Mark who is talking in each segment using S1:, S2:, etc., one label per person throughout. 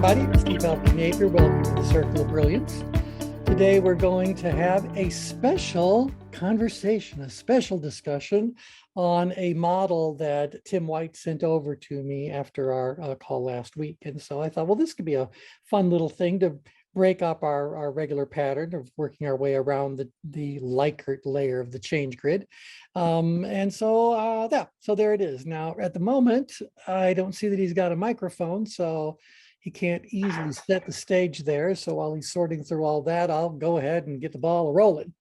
S1: everybody. Steve Napier. Welcome to the Circle of Brilliance. Today we're going to have a special conversation, a special discussion on a model that Tim White sent over to me after our call last week. And so I thought, well, this could be a fun little thing to break up our regular pattern of working our way around the Likert layer of the change grid. So there it is. Now, at the moment, I don't see that he's got a microphone, so he can't easily set the stage there. So while he's sorting through all that, I'll go ahead and get the ball rolling.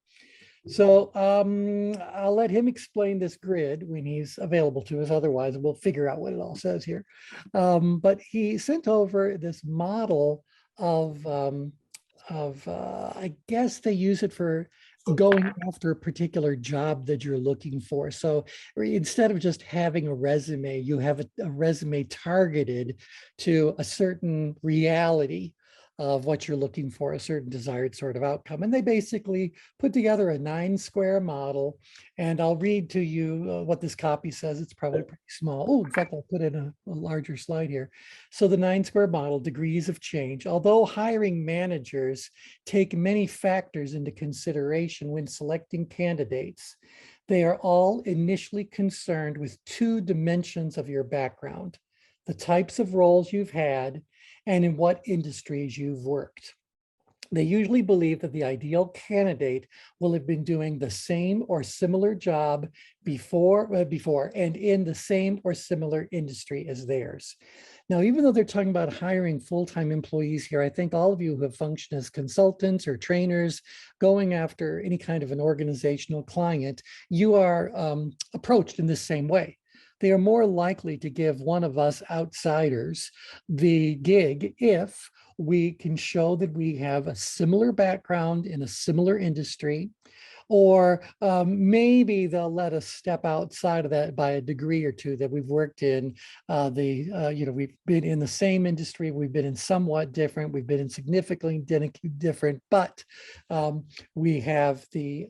S1: So I'll let him explain this grid when he's available to us. Otherwise, we'll figure out what it all says here. But he sent over this model of I guess they use it for going after a particular job that you're looking for. So instead of just having a resume, you have a resume targeted to a certain reality of what you're looking for, a certain desired sort of outcome. And they basically put together a 9-square model. And I'll read to you what this copy says. It's probably pretty small. Oh, in fact, I'll put in a larger slide here. So the 9-square model, degrees of change. Although hiring managers take many factors into consideration when selecting candidates, they are all initially concerned with 2 dimensions of your background: the types of roles you've had and in what industries you've worked. They usually believe that the ideal candidate will have been doing the same or similar job before and in the same or similar industry as theirs. Now, even though they're talking about hiring full-time employees here, I think all of you who have functioned as consultants or trainers going after any kind of an organizational client, you are approached in the same way. They are more likely to give one of us outsiders the gig if we can show that we have a similar background in a similar industry, or maybe they'll let us step outside of that by a degree or two that we've worked in we've been in the same industry, we've been in somewhat different, we've been in significantly different, but we have the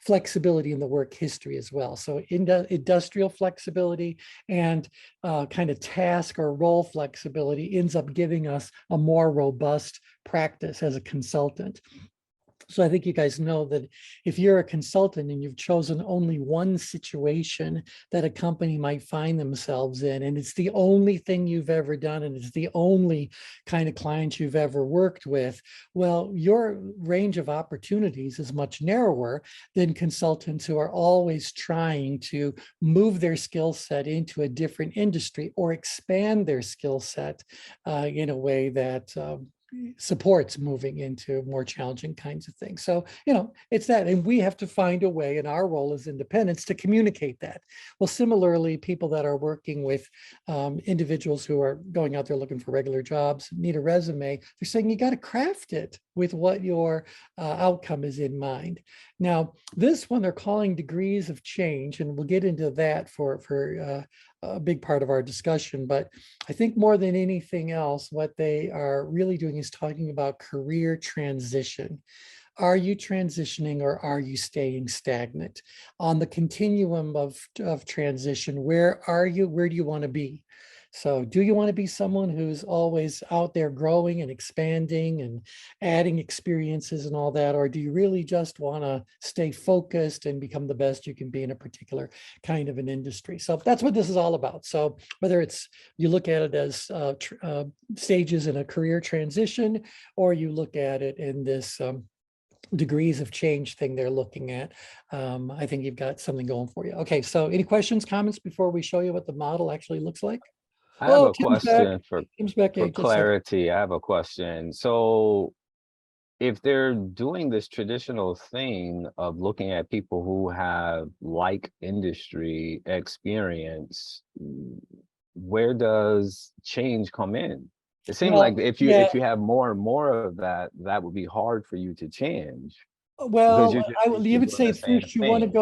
S1: flexibility in the work history as well. So industrial flexibility and kind of task or role flexibility ends up giving us a more robust practice as a consultant. So I think you guys know that if you're a consultant and you've chosen only one situation that a company might find themselves in, and it's the only thing you've ever done, and it's the only kind of client you've ever worked with, well, your range of opportunities is much narrower than consultants who are always trying to move their skill set into a different industry or expand their skill set in a way that supports moving into more challenging kinds of things. So, it's that, and we have to find a way in our role as independents to communicate that. Well, similarly, people that are working with individuals who are going out there looking for regular jobs, need a resume, they're saying you got to craft it with what your outcome is in mind. Now, this one they're calling degrees of change, and we'll get into that for a big part of our discussion. But I think more than anything else, what they are really doing is talking about career transition. Are you transitioning or are you staying stagnant? On the continuum of transition, where are you? Where do you want to be? So do you want to be someone who's always out there growing and expanding and adding experiences and all that? Or do you really just want to stay focused and become the best you can be in a particular kind of an industry? So that's what this is all about. So whether it's you look at it as stages in a career transition, or you look at it in this degrees of change thing they're looking at, I think you've got something going for you. Okay, so any questions, comments before we show you what the model actually looks like?
S2: I have a
S1: Tim's back.
S2: question
S1: Tim's back.
S2: for clarity. I have a question. So if they're doing this traditional thing of looking at people who have like industry experience, where does change come in? It seems like if you have more and more of that, that would be hard for you to change because
S1: Well,
S2: you're just
S1: you
S2: used
S1: would
S2: to doing
S1: say
S2: the same
S1: first you want
S2: thing.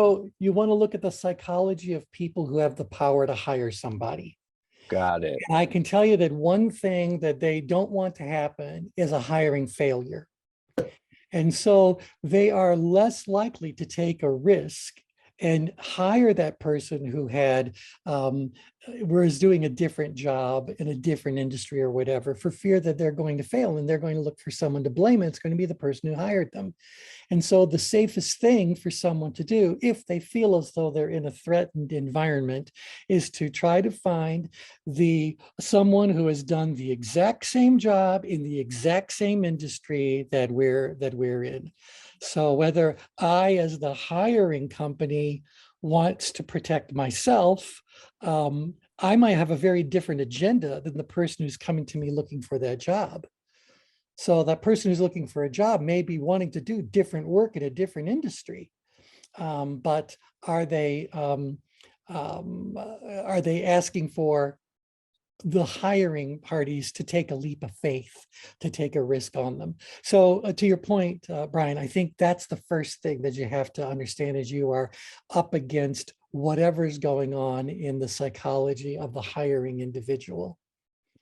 S1: to look at the psychology of people who have the power to hire somebody.
S2: Got it.
S1: And I can tell you that one thing that they don't want to happen is a hiring failure. And so they are less likely to take a risk and hire that person who had whereas doing a different job in a different industry or whatever, for fear that they're going to fail and they're going to look for someone to blame. It's going to be the person who hired them. And so the safest thing for someone to do, if they feel as though they're in a threatened environment, is to try to find someone who has done the exact same job in the exact same industry that we're in. So whether I, as the hiring company, wants to protect myself, I might have a very different agenda than the person who's coming to me looking for that job. So that person who's looking for a job may be wanting to do different work in a different industry, but are they asking for the hiring parties to take a leap of faith, to take a risk on them? So to your point, Brian, I think that's the first thing that you have to understand as you are up against whatever's going on in the psychology of the hiring individual.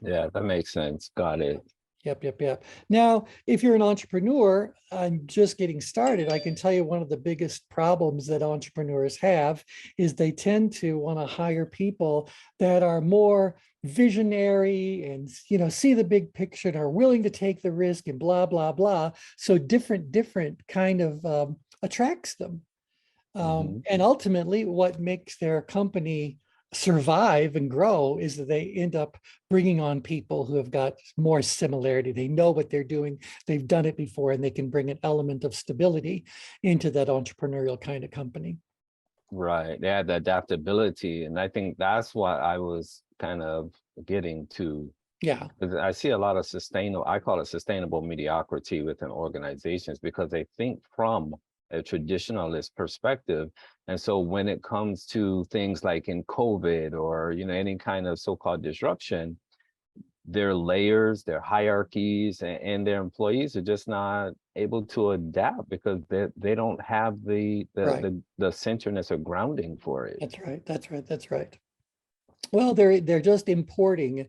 S2: Yeah, that makes sense. Got it.
S1: Yep. Now, if you're an entrepreneur and just getting started, I can tell you one of the biggest problems that entrepreneurs have is they tend to want to hire people that are more visionary and, see the big picture and are willing to take the risk and blah, blah, blah. So different kind of attracts them. And ultimately, what makes their company survive and grow is that they end up bringing on people who have got more similarity. They know what they're doing. They've done it before, and they can bring an element of stability into that entrepreneurial kind of company.
S2: Right. They had the adaptability. And I think that's what I was kind of getting to.
S1: Yeah.
S2: Because I see a lot of I call it sustainable mediocrity within organizations, because they think from a traditionalist perspective. And so when it comes to things like in COVID or, any kind of so-called disruption, their layers, their hierarchies, and their employees are just not able to adapt because they don't have the centerness or grounding for it.
S1: That's right. Well, they're just importing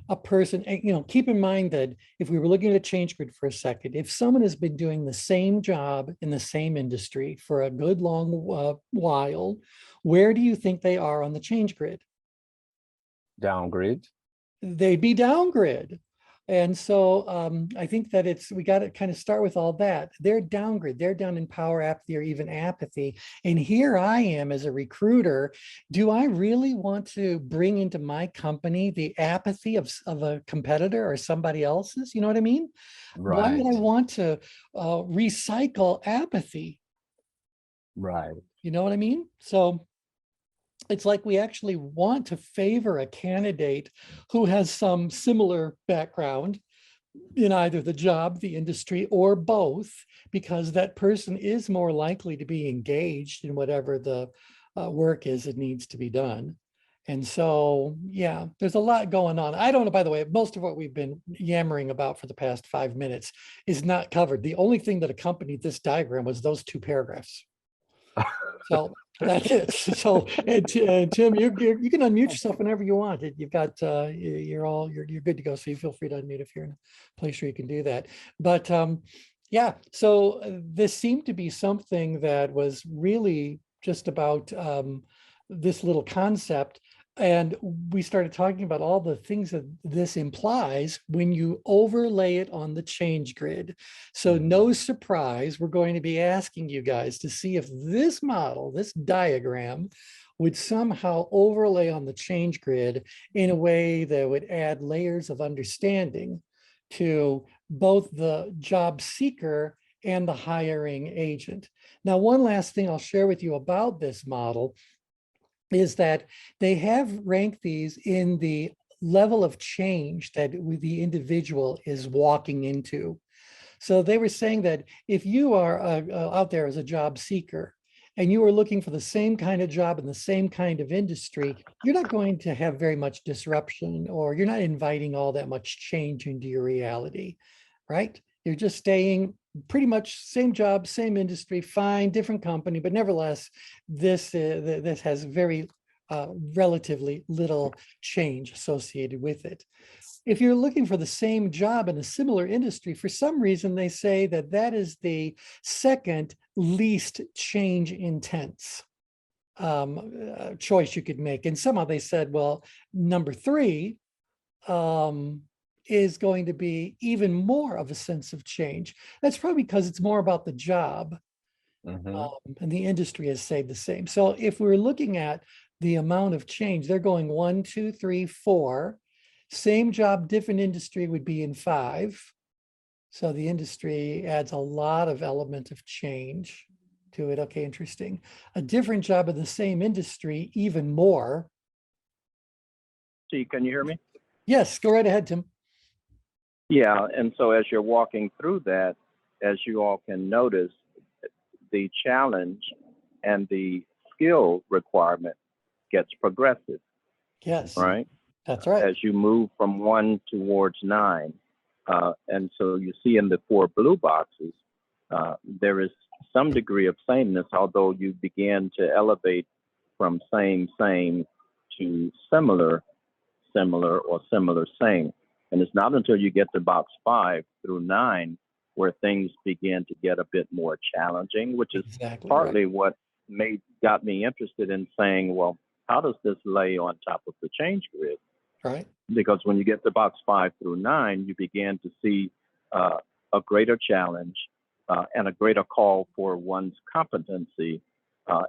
S1: a person. Keep in mind that if we were looking at a change grid for a second, if someone has been doing the same job in the same industry for a good long while, where do you think they are on the change grid?
S2: Downgrade.
S1: They'd be downgrid. And so I think that we got to kind of start with all that. They're downgrid, they're down in power, apathy, or even apathy. And here I am as a recruiter. Do I really want to bring into my company the apathy of a competitor or somebody else's? You know what I mean? Why would I want to recycle apathy?
S2: Right.
S1: You know what I mean? So it's like we actually want to favor a candidate who has some similar background in either the job, the industry, or both, because that person is more likely to be engaged in whatever the work is that needs to be done. And so, yeah, there's a lot going on. I don't know, by the way, most of what we've been yammering about for the past 5 minutes is not covered. The only thing that accompanied this diagram was those 2 paragraphs. So that's it. So, and Tim, you can unmute yourself whenever you want. You've got you're good to go. So you feel free to unmute if you're in a place where you can do that. But yeah, so this seemed to be something that was really just about this little concept. And we started talking about all the things that this implies when you overlay it on the change grid. So no surprise, we're going to be asking you guys to see if this model, this diagram, would somehow overlay on the change grid in a way that would add layers of understanding to both the job seeker and the hiring agent. Now, one last thing I'll share with you about this model is that they have ranked these in the level of change that the individual is walking into. So they were saying that if you are out there as a job seeker and you are looking for the same kind of job in the same kind of industry, you're not going to have very much disruption, or you're not inviting all that much change into your reality, right? You're just staying pretty much same job, same industry, fine, different company, but nevertheless, this has very relatively little change associated with it. If you're looking for the same job in a similar industry, for some reason, they say that that is the second least change intense choice you could make. And somehow they said, well, number three is going to be even more of a sense of change. That's probably because it's more about the job, and the industry has stayed the same. So if we're looking at the amount of change, they're going 1, 2, 3, 4. Same job, different industry would be in 5. So the industry adds a lot of element of change to it. Okay, interesting. A different job in the same industry, even more.
S3: See, can you hear me?
S1: Yes, go right ahead, Tim.
S3: Yeah, and so as you're walking through that, as you all can notice, the challenge and the skill requirement gets progressive,
S1: Yes,
S3: right?
S1: that's right.
S3: As you move from 1 towards 9. And so you see in the 4 blue boxes, there is some degree of sameness, although you begin to elevate from same to similar, or similar, same. And it's not until you get to box 5 through 9 where things begin to get a bit more challenging, which is
S1: Exactly
S3: partly
S1: right.
S3: what got me interested in saying, well, how does this lay on top of the change grid?
S1: Right.
S3: Because when you get to box 5 through 9, you begin to see a greater challenge and a greater call for one's competency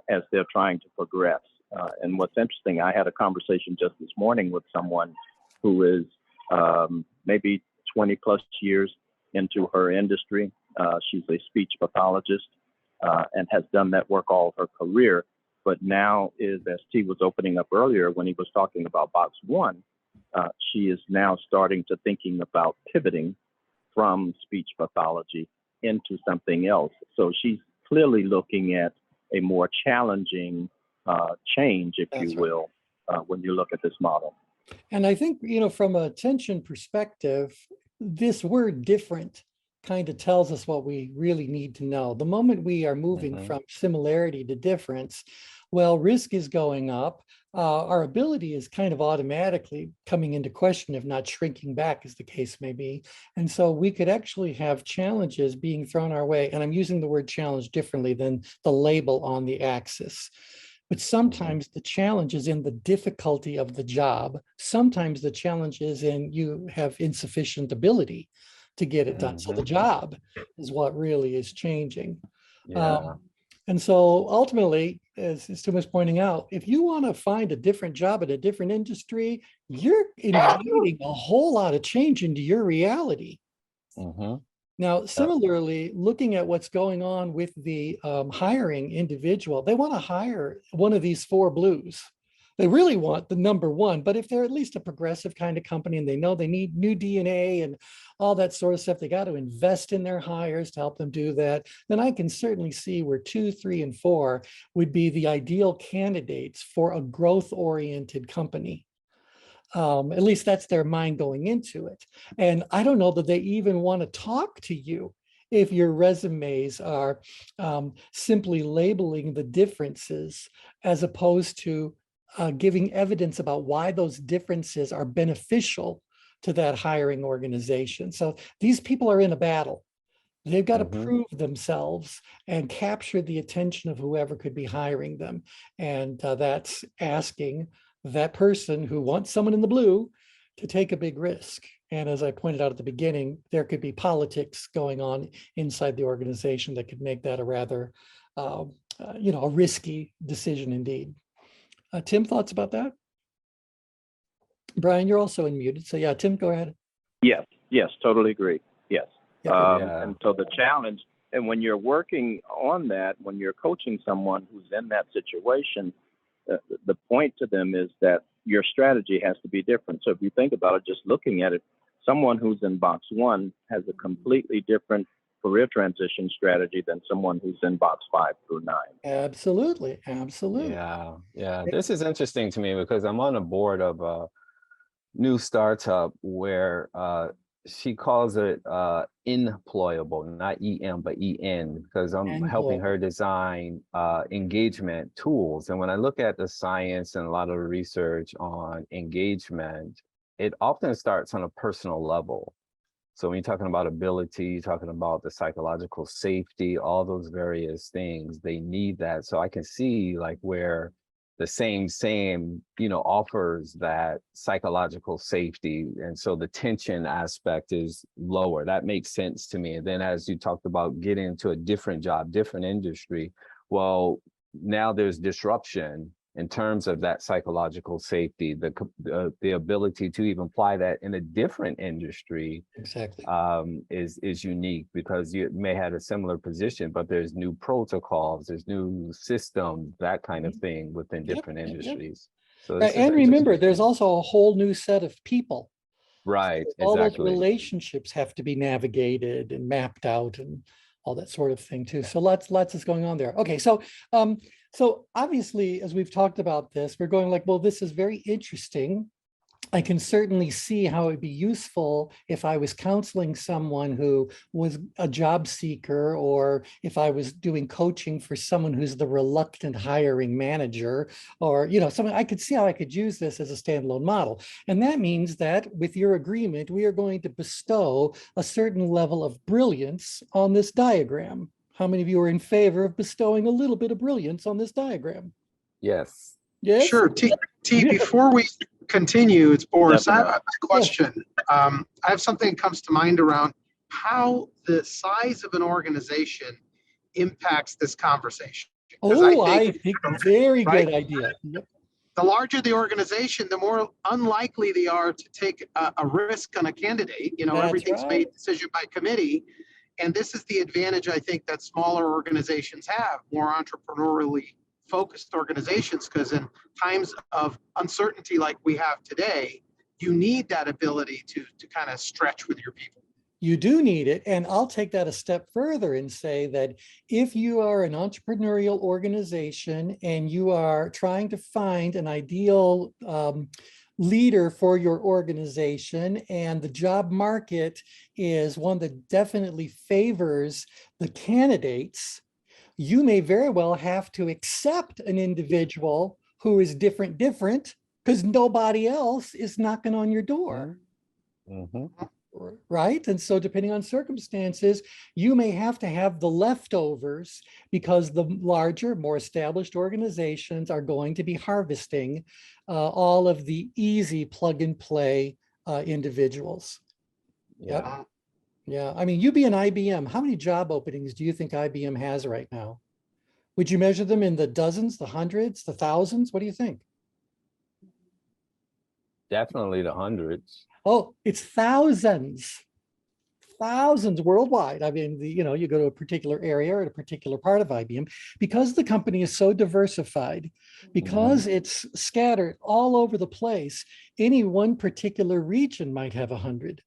S3: as they're trying to progress. And what's interesting, I had a conversation just this morning with someone who is maybe 20 plus years into her industry. She's a speech pathologist and has done that work all her career, but now is, as T was opening up earlier when he was talking about box 1, she is now starting to thinking about pivoting from speech pathology into something else. So she's clearly looking at a more challenging change, if
S1: That's
S3: you
S1: right.
S3: will, when you look at this model.
S1: And I think, from a tension perspective, this word different kind of tells us what we really need to know. The moment we are moving from similarity to difference, well, risk is going up. Our ability is kind of automatically coming into question, if not shrinking back, as the case may be. And so we could actually have challenges being thrown our way. And I'm using the word challenge differently than the label on the axis. But sometimes the challenge is in the difficulty of the job. Sometimes the challenge is in you have insufficient ability to get it done. So the job is what really is changing.
S2: Yeah.
S1: And so ultimately, as Tim was pointing out, if you want to find a different job in a different industry, you're inviting a whole lot of change into your reality. Now, similarly, looking at what's going on with the hiring individual, they want to hire one of these 4 blues. They really want the number 1, but if they're at least a progressive kind of company and they know they need new DNA and all that sort of stuff, they got to invest in their hires to help them do that. Then I can certainly see where 2, 3, and 4 would be the ideal candidates for a growth-oriented company. At least that's their mind going into it. And I don't know that they even want to talk to you if your resumes are simply labeling the differences as opposed to giving evidence about why those differences are beneficial to that hiring organization. So these people are in a battle. They've got to prove themselves and capture the attention of whoever could be hiring them. And that's asking that person who wants someone in the blue to take a big risk. And as I pointed out at the beginning, there could be politics going on inside the organization that could make that a rather, a risky decision indeed. Tim, thoughts about that? Brian, you're also unmuted. So yeah, Tim, go ahead.
S3: Yes, totally agree. Yes.
S2: Yeah.
S3: And so the challenge, and when you're working on that, when you're coaching someone who's in that situation, the point to them is that your strategy has to be different. So if you think about it, just looking at it, someone who's in box 1 has a completely different career transition strategy than someone who's in box 5 through 9.
S1: Absolutely.
S2: Yeah. This is interesting to me because I'm on a board of a new startup where she calls it employable, not EM, but EN, because I'm helping her design engagement tools. And when I look at the science and a lot of the research on engagement, it often starts on a personal level. So when you're talking about ability, you're talking about the psychological safety, all those various things, they need that. So I can see like where same, offers that psychological safety. And so the tension aspect is lower. That makes sense to me. And then as you talked about getting into a different job, different industry, well, now there's disruption in terms of that psychological safety, the ability to even apply that in a different industry
S1: Exactly.
S2: is unique, because you may have a similar position, but there's new protocols, there's new systems, that kind of thing within different
S1: Yep.
S2: industries. So
S1: Right.
S2: this is
S1: And remember,
S2: interesting.
S1: there's also a whole new set of people.
S2: Right,
S1: All those
S2: exactly.
S1: relationships have to be navigated and mapped out and all that sort of thing too. So lots is going on there. Okay, so obviously, as we've talked about this, we're going like, well, this is very interesting. I can certainly see how it'd be useful if I was counseling someone who was a job seeker, or if I was doing coaching for someone who's the reluctant hiring manager, or someone. I could see how I could use this as a standalone model. And that means that with your agreement, we are going to bestow a certain level of brilliance on this diagram. How many of you are in favor of bestowing a little bit of brilliance on this diagram?
S2: Yes.
S1: Yes?
S4: Sure. Before we continue, it's Boris. I have
S3: Definitely.
S4: a question. I have something that comes to mind around how the size of an organization impacts this conversation. Because
S1: I think very
S4: right?
S1: good idea. Yep.
S4: The larger the organization, the more unlikely they are to take a risk on a candidate.
S1: That's
S4: Everything's
S1: right.
S4: made decision by committee. And this is the advantage, I think, that smaller organizations have, more entrepreneurially focused organizations, because in times of uncertainty like we have today, you need that ability to kind of stretch with your people.
S1: You do need it. And I'll take that a step further and say that if you are an entrepreneurial organization and you are trying to find an ideal leader for your organization, and the job market is one that definitely favors the candidates, you may very well have to accept an individual who is different, because nobody else is knocking on your door.
S2: Mm-hmm.
S1: Right? And so depending on circumstances, you may have to have the leftovers, because the larger, more established organizations are going to be harvesting all of the easy plug and play individuals.
S2: Yeah.
S1: Yeah. I mean, you be an IBM. How many job openings do you think IBM has right now? Would you measure them in the dozens, the hundreds, the thousands? What do you think?
S2: Definitely the hundreds.
S1: Oh, it's thousands worldwide. I mean, you go to a particular area or a particular part of IBM, because the company is so diversified, because it's scattered all over the place. Any one particular region might have 100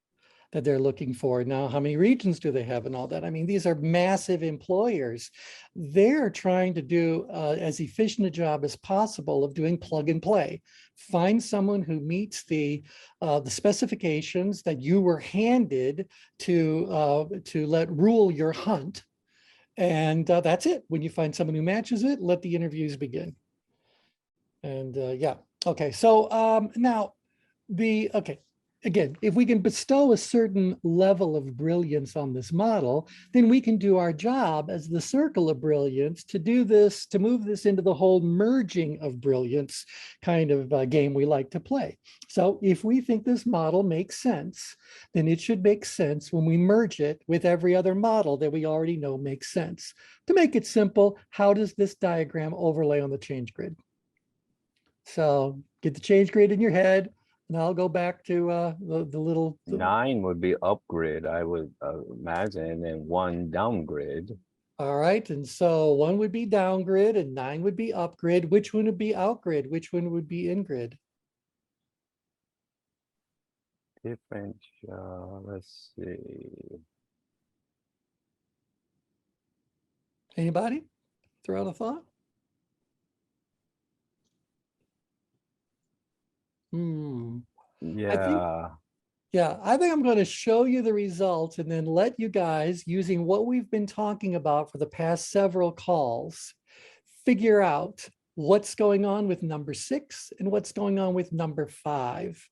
S1: that they're looking for. Now, how many regions do they have and all that? I mean, these are massive employers. They're trying to do as efficient a job as possible of doing plug and play. Find someone who meets the specifications that you were handed to let rule your hunt. And that's it. When you find someone who matches it, let the interviews begin. And yeah, okay. So now again, if we can bestow a certain level of brilliance on this model, then we can do our job as the circle of brilliance to do this, to move this into the whole merging of brilliance kind of game we like to play. So if we think this model makes sense, then it should make sense when we merge it with every other model that we already know makes sense. To make it simple, how does this diagram overlay on the change grid? So get the change grid in your head. And I'll go back to the little.
S2: 9 would be upgrade, I would imagine, and then 1 downgrade.
S1: All right. And so 1 would be downgrid and 9 would be upgrid. Which one would be outgrid? Which one would be ingrid?
S2: Different, let's see.
S1: Anybody throw out a thought?
S2: Yeah.
S1: I think I'm going to show you the results and then let you guys, using what we've been talking about for the past several calls, figure out what's going on with number 6 and what's going on with number 5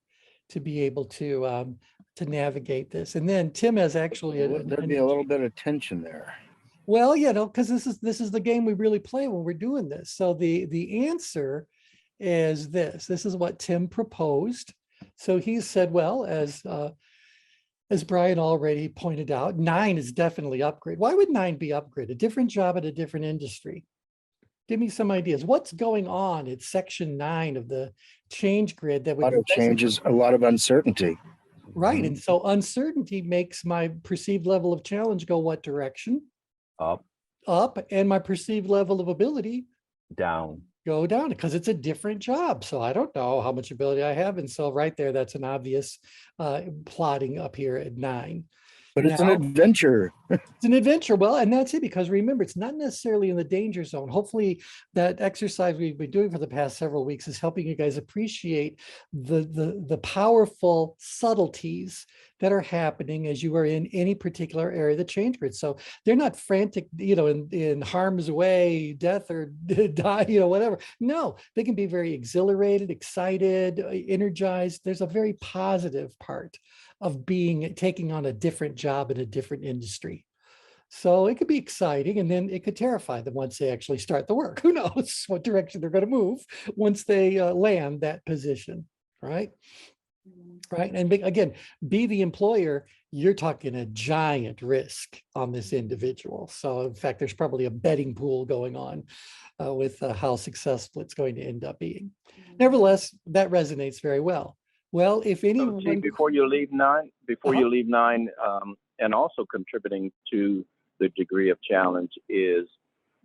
S1: to be able to navigate this. And then Tim has actually
S5: There'd be a little bit of tension there.
S1: Well, because this is the game we really play when we're doing this. So the answer is this. This is what Tim proposed. So he said, well, as Brian already pointed out, 9 is definitely upgrade. Why would 9 be upgrade? A different job at a different industry. Give me some ideas. What's going on at section 9 of the change grid that
S5: A lot of changes, a lot of uncertainty.
S1: right? And so uncertainty makes my perceived level of challenge go what direction?
S2: Up,
S1: Up, and my perceived level of ability
S2: down.
S1: go down because it's a different job. So I don't know how much ability I have. And so right there, that's an obvious plotting up here at 9.
S5: But it's an
S1: Now-
S5: adventure.
S1: It's an adventure. Well, and that's it, because remember, it's not necessarily in the danger zone. Hopefully that exercise we've been doing for the past several weeks is helping you guys appreciate the powerful subtleties that are happening as you are in any particular area of the change grid. So they're not frantic, in harm's way, death or die, whatever. No, they can be very exhilarated, excited, energized. There's a very positive part of taking on a different job in a different industry. So it could be exciting, and then it could terrify them once they actually start the work. Who knows what direction they're going to move once they land that position, right? Right. And again, be the employer, you're talking a giant risk on this individual. So in fact, there's probably a betting pool going on with how successful it's going to end up being. Nevertheless, that resonates very well. Well, if
S3: So,
S1: anyone,
S3: Chief, before you leave 9, and also contributing to the degree of challenge is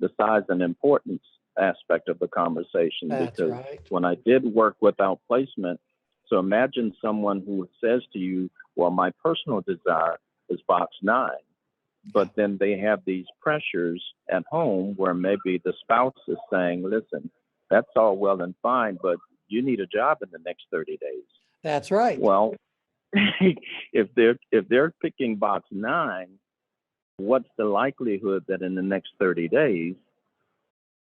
S3: the size and importance aspect of the conversation.
S1: that's
S3: Because
S1: right.
S3: when I did work without placement, so imagine someone who says to you, well, my personal desire is box 9, but then they have these pressures at home where maybe the spouse is saying, listen, that's all well and fine, but you need a job in the next 30 days.
S1: That's right.
S3: Well, if they're picking box 9, what's the likelihood that in the next 30 days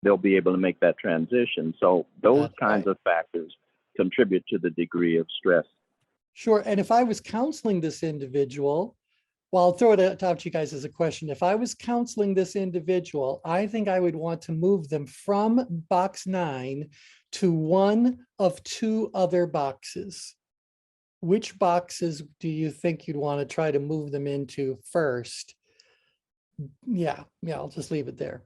S3: they'll be able to make that transition? So those
S1: That's
S3: kinds
S1: right.
S3: of factors contribute to the degree of stress.
S1: Sure. And if I was counseling this individual, well, I'll throw it out to you guys as a question. If I was counseling this individual, I think I would want to move them from box 9 to one of 2 other boxes. Which boxes do you think you'd want to try to move them into first? Yeah, I'll just leave it there.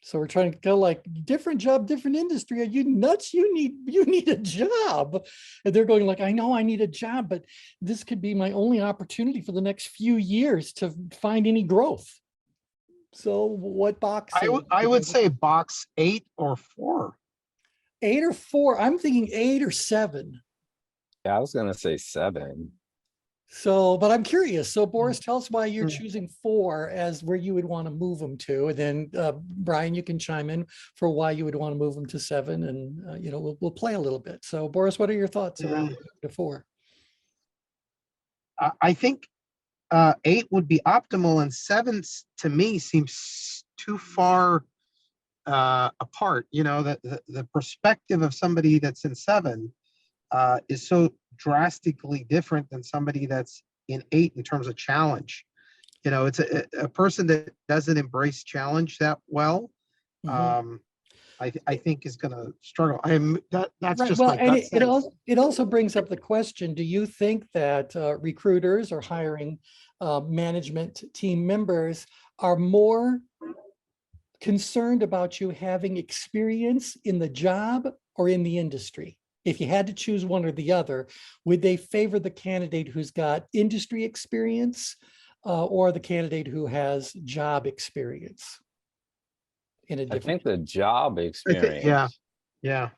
S1: So we're trying to go like different job, different industry. Are you nuts? You need a job. And they're going like, I know I need a job, but this could be my only opportunity for the next few years to find any growth. So what box?
S4: I would say box 8 or 4.
S1: 8 or 4. I'm thinking 8 or 7.
S2: Yeah, I was gonna say 7.
S1: So, but I'm curious. So Boris, tell us why you're choosing 4 as where you would want to move them to. And then Brian, you can chime in for why you would want to move them to 7, and we'll play a little bit. So Boris, what are your thoughts around the 4?
S4: I think 8 would be optimal, and 7 to me seems too far apart. The perspective of somebody that's in 7 is so drastically different than somebody that's in 8 in terms of challenge. It's a person that doesn't embrace challenge that well. I think is going to struggle. That's
S1: Right.
S4: just
S1: Well,
S4: my
S1: and
S4: gut sense.
S1: it also brings up the question: do you think that recruiters or hiring management team members are more concerned about you having experience in the job or in the industry? If you had to choose one or the other, would they favor the candidate who's got industry experience or the candidate who has job experience?
S2: I think the job experience.
S4: Yeah,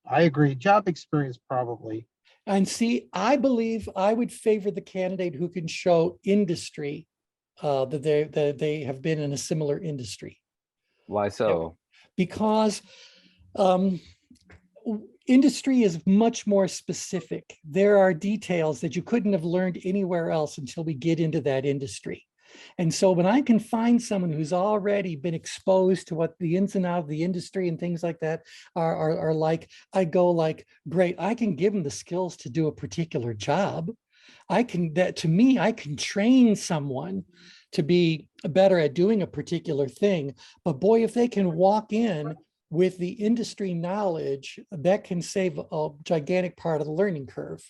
S4: I agree. Job experience probably.
S1: And see, I believe I would favor the candidate who can show industry that they have been in a similar industry.
S2: Why so?
S1: Because industry is much more specific. There are details that you couldn't have learned anywhere else until we get into that industry. And so when I can find someone who's already been exposed to what the ins and outs of the industry and things like that are like, I go like, great, I can give them the skills to do a particular job. I can train someone to be better at doing a particular thing. But boy, if they can walk in with the industry knowledge, that can save a gigantic part of the learning curve.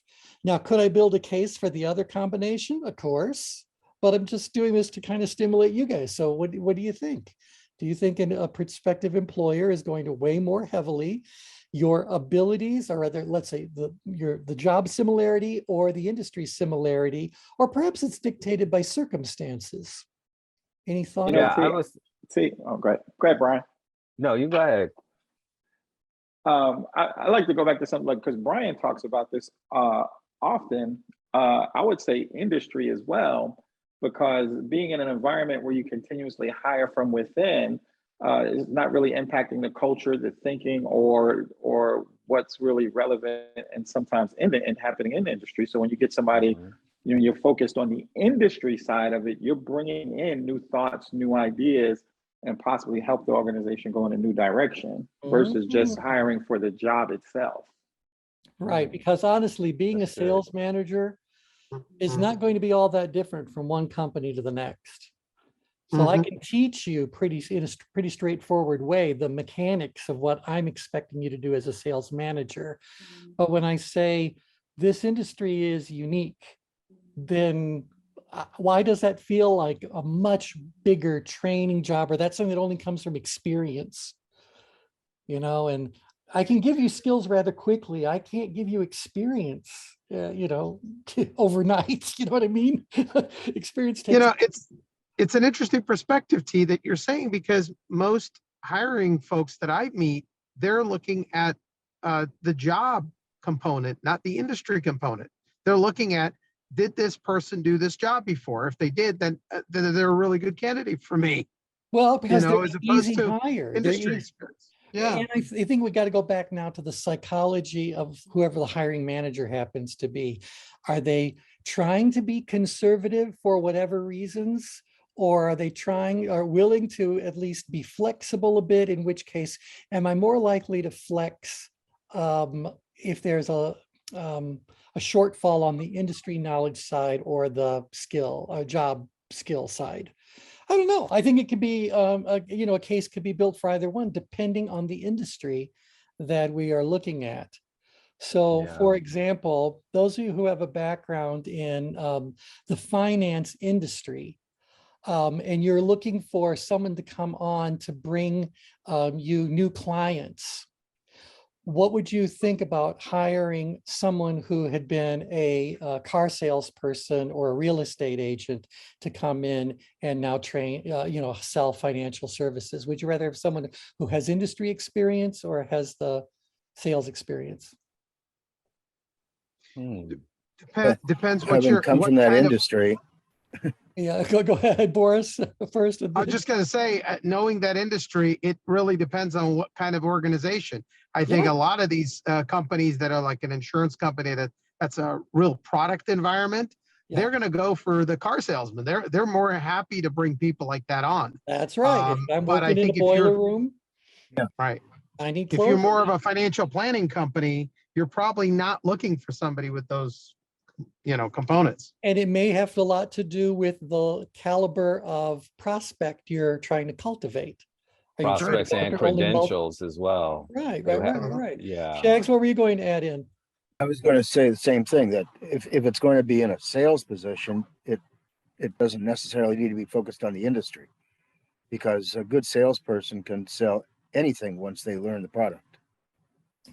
S1: Now, could I build a case for the other combination? Of course, but I'm just doing this to kind of stimulate you guys. So what do you think? Do you think a prospective employer is going to weigh more heavily your abilities, or rather, let's say the job similarity or the industry similarity, or perhaps it's dictated by circumstances? Any thought?
S2: Yeah, I
S6: see,
S2: was,
S6: see, oh, go ahead, Brian.
S2: no, you go ahead.
S6: I like to go back to something like, because Brian talks about this often. I would say industry as well, because being in an environment where you continuously hire from within is not really impacting the culture, the thinking, or what's really relevant and sometimes happening in the industry. So when you get somebody, you know, you're focused on the industry side of it, you're bringing in new thoughts, new ideas, and possibly help the organization go in a new direction versus just hiring for the job itself.
S1: Right, because honestly, being
S2: That's
S1: a sales manager is not going to be all that different from one company to the next. So I can teach you in a pretty straightforward way the mechanics of what I'm expecting you to do as a sales manager. But when I say this industry is unique, then why does that feel like a much bigger training job, or that's something that only comes from experience? You know, and I can give you skills rather quickly. I can't give you experience, you know, overnight. You know what I mean? Experience takes.
S4: You know, it's an interesting perspective, T, that you're saying, because most hiring folks that I meet, they're looking at the job component, not the industry component. They're looking at, did this person do this job before? If they did, then they're a really good candidate for me.
S1: Well, because
S4: You know,
S1: they're
S4: as opposed
S1: easy
S4: to
S1: hire. They're
S4: industry
S1: easy.
S4: experience. Yeah.
S1: And I think we got to go back now to the psychology of whoever the hiring manager happens to be. Are they trying to be conservative for whatever reasons? Or are they trying or willing to at least be flexible a bit? In which case, am I more likely to flex if there's a shortfall on the industry knowledge side or the job skill side? I don't know. I think it could be, a case could be built for either one, depending on the industry that we are looking at. So, for example, those of you who have a background in the finance industry, and you're looking for someone to come on to bring you new clients, what would you think about hiring someone who had been a car salesperson or a real estate agent to come in and now train, sell financial services? Would you rather have someone who has industry experience or has the sales experience?
S4: Depends what
S5: Having
S4: you're,
S5: come
S4: what
S5: from that
S4: kind of,
S5: industry,
S1: Yeah, go ahead, Boris, first.
S4: I was just going to say, knowing that industry, it really depends on what kind of organization. I think a lot of these companies that are like an insurance company that's a real product environment, they're going to go for the car salesman. They're more happy to bring people like that on.
S1: That's right. If I'm
S4: But I
S1: working in a
S4: think if you're
S1: boiler room,
S4: right,
S1: I need
S4: if you're
S1: clothes.
S4: more of a financial planning company, you're probably not looking for somebody with those, components.
S1: And it may have a lot to do with the caliber of prospect you're trying to cultivate. Are you trying to
S2: Prospects and
S1: filter only
S2: credentials as well.
S1: Right.
S2: Yeah.
S1: Shags, what were you going to add in?
S5: I was going to say the same thing, that if it's going to be in a sales position, it doesn't necessarily need to be focused on the industry, because a good salesperson can sell anything once they learn the product.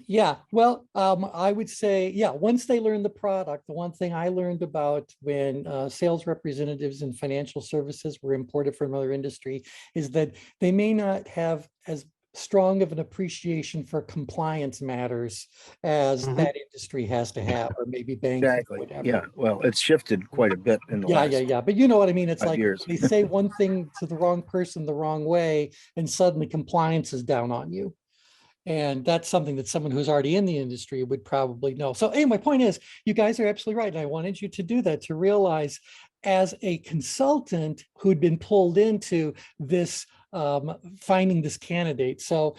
S1: Yeah, well, I would say, once they learn the product, the one thing I learned about when sales representatives in financial services were imported from another industry is that they may not have as strong of an appreciation for compliance matters as that industry has to have, or maybe banking,
S5: Exactly.
S1: whatever.
S5: Yeah. Well, it's shifted quite a bit in the last
S1: Yeah. But you know what I mean? It's
S5: 5
S1: like
S5: years.
S1: they say one thing to the wrong person the wrong way, and suddenly compliance is down on you. And that's something that someone who's already in the industry would probably know. So anyway, my point is, you guys are absolutely right. And I wanted you to do that, to realize as a consultant who'd been pulled into this, finding this candidate. So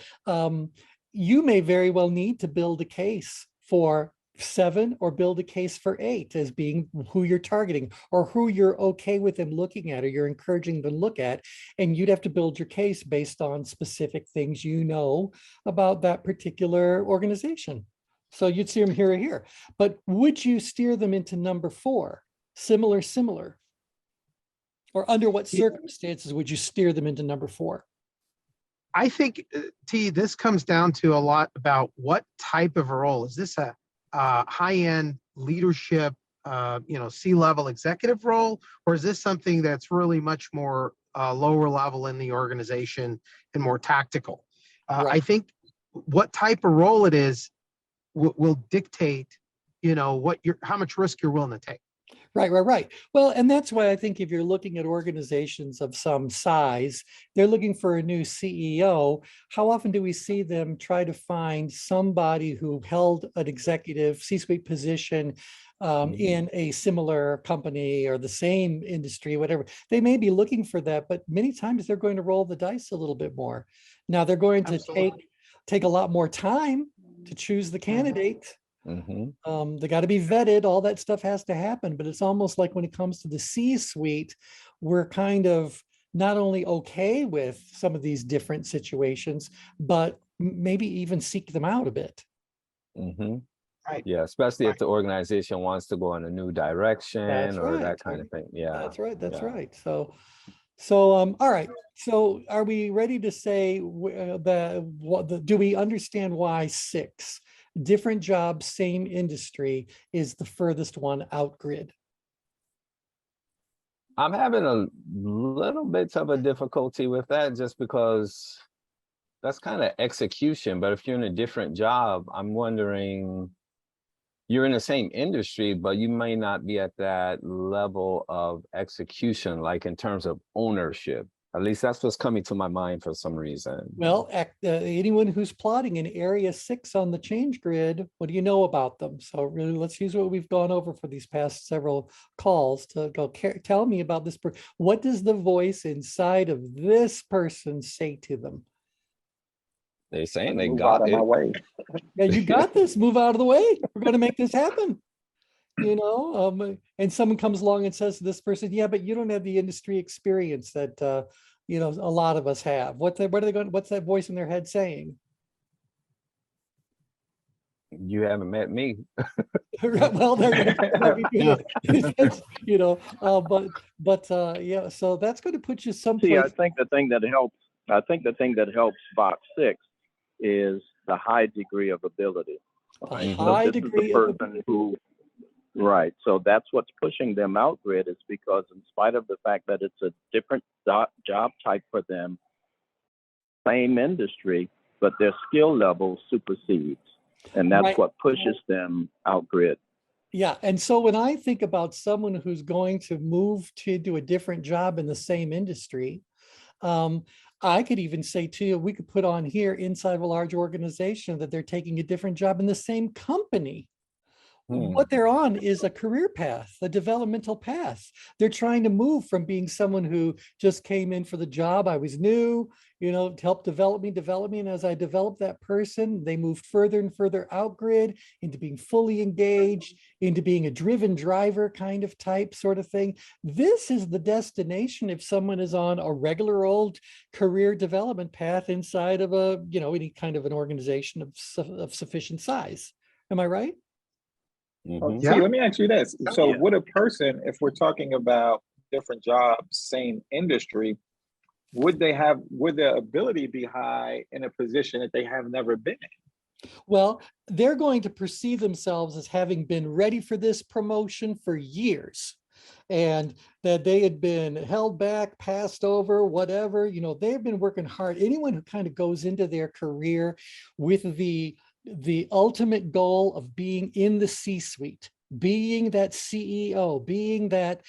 S1: you may very well need to build a case for 7 or build a case for 8 as being who you're targeting or who you're okay with them looking at or you're encouraging them to look at. And you'd have to build your case based on specific things you know about that particular organization. So you'd see them here or here. But would you steer them into number 4? Similar. Or under what circumstances would you steer them into number 4?
S4: I think, T, this comes down to a lot about what type of a role. Is this a high-end leadership, C-level executive role, or is this something that's really much more lower level in the organization and more tactical?
S1: Right.
S4: I think what type of role it is will dictate, how much risk you're willing to take.
S1: Right. Well, and that's why I think if you're looking at organizations of some size, they're looking for a new CEO. How often do we see them try to find somebody who held an executive C-suite position in a similar company or the same industry, whatever? They may be looking for that, but many times they're going to roll the dice a little bit more. Now they're going to take a lot more time to choose the candidate. They got to be vetted. All that stuff has to happen, but it's almost like when it comes to the C-suite, we're kind of not only okay with some of these different situations, but maybe even seek them out a bit.
S4: Right.
S2: Yeah, especially if the organization wants to go in a new direction
S1: That's
S2: or
S1: right.
S2: that kind of thing. Yeah,
S1: That's right. That's
S2: yeah.
S1: right. So all right. So are we ready to say do we understand why 6 different jobs, same industry is the furthest one out grid?
S2: I'm having a little bit of a difficulty with that just because that's kind of execution. But if you're in a different job, I'm wondering, you're in the same industry, but you may not be at that level of execution, like in terms of ownership. At least that's what's coming to my mind for some reason.
S1: Well, anyone who's plotting in area 6 on the change grid, what do you know about them? So really, let's use what we've gone over for these past several calls to go tell me about this. What does the voice inside of this person say to them?
S2: They're saying they
S6: Move
S2: got
S6: out of
S2: it.
S6: my way.
S1: Yeah, you got this. Move out of the way. We're going to make this happen. And someone comes along and says to this person, yeah, but you don't have the industry experience that a lot of us have. What are they going? What's that voice in their head saying?
S2: You haven't met me.
S1: Well, they're going to, yeah. So that's going to put you someplace.
S3: See, I think the thing that helps box 6 is the high degree of ability.
S1: A high degree of ability.
S3: Right. So that's what's pushing them out grid, is because in spite of the fact that it's a different job type for them, same industry, but their skill level supersedes. And that's what pushes them out grid.
S1: Yeah. And so when I think about someone who's going to move to do a different job in the same industry, I could even say to you, we could put on here inside of a large organization that they're taking a different job in the same company. What they're on is a career path, a developmental path. They're trying to move from being someone who just came in for the job. I was new, to help develop me. And as I developed that person, they moved further and further out grid into being fully engaged, into being a driven driver kind of type sort of thing. This is the destination if someone is on a regular old career development path inside of any kind of an organization of sufficient size. Am I right?
S6: See, let me ask you this. So would a person, if we're talking about different jobs, same industry, would their ability be high in a position that they have never been in?
S1: Well, they're going to perceive themselves as having been ready for this promotion for years, and that they had been held back, passed over, whatever. They've been working hard. Anyone who kind of goes into their career with the ultimate goal of being in the C-suite, being that CEO, being that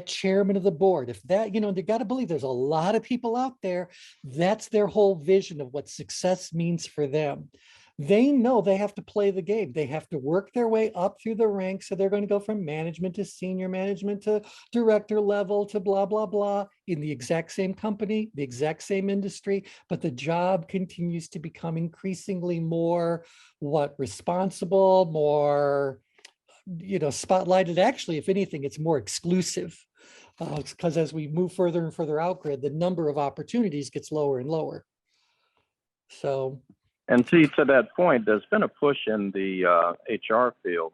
S1: chairman of the board, if that, they got to believe there's a lot of people out there, that's their whole vision of what success means for them. They know they have to play the game. They have to work their way up through the ranks. So they're going to go from management to senior management to director level to blah, blah, blah in the exact same company, the exact same industry. But the job continues to become increasingly more responsible, more, spotlighted. Actually, if anything, it's more exclusive because as we move further and further out grid, the number of opportunities gets lower and lower. So.
S3: And see, to that point, there's been a push in the HR field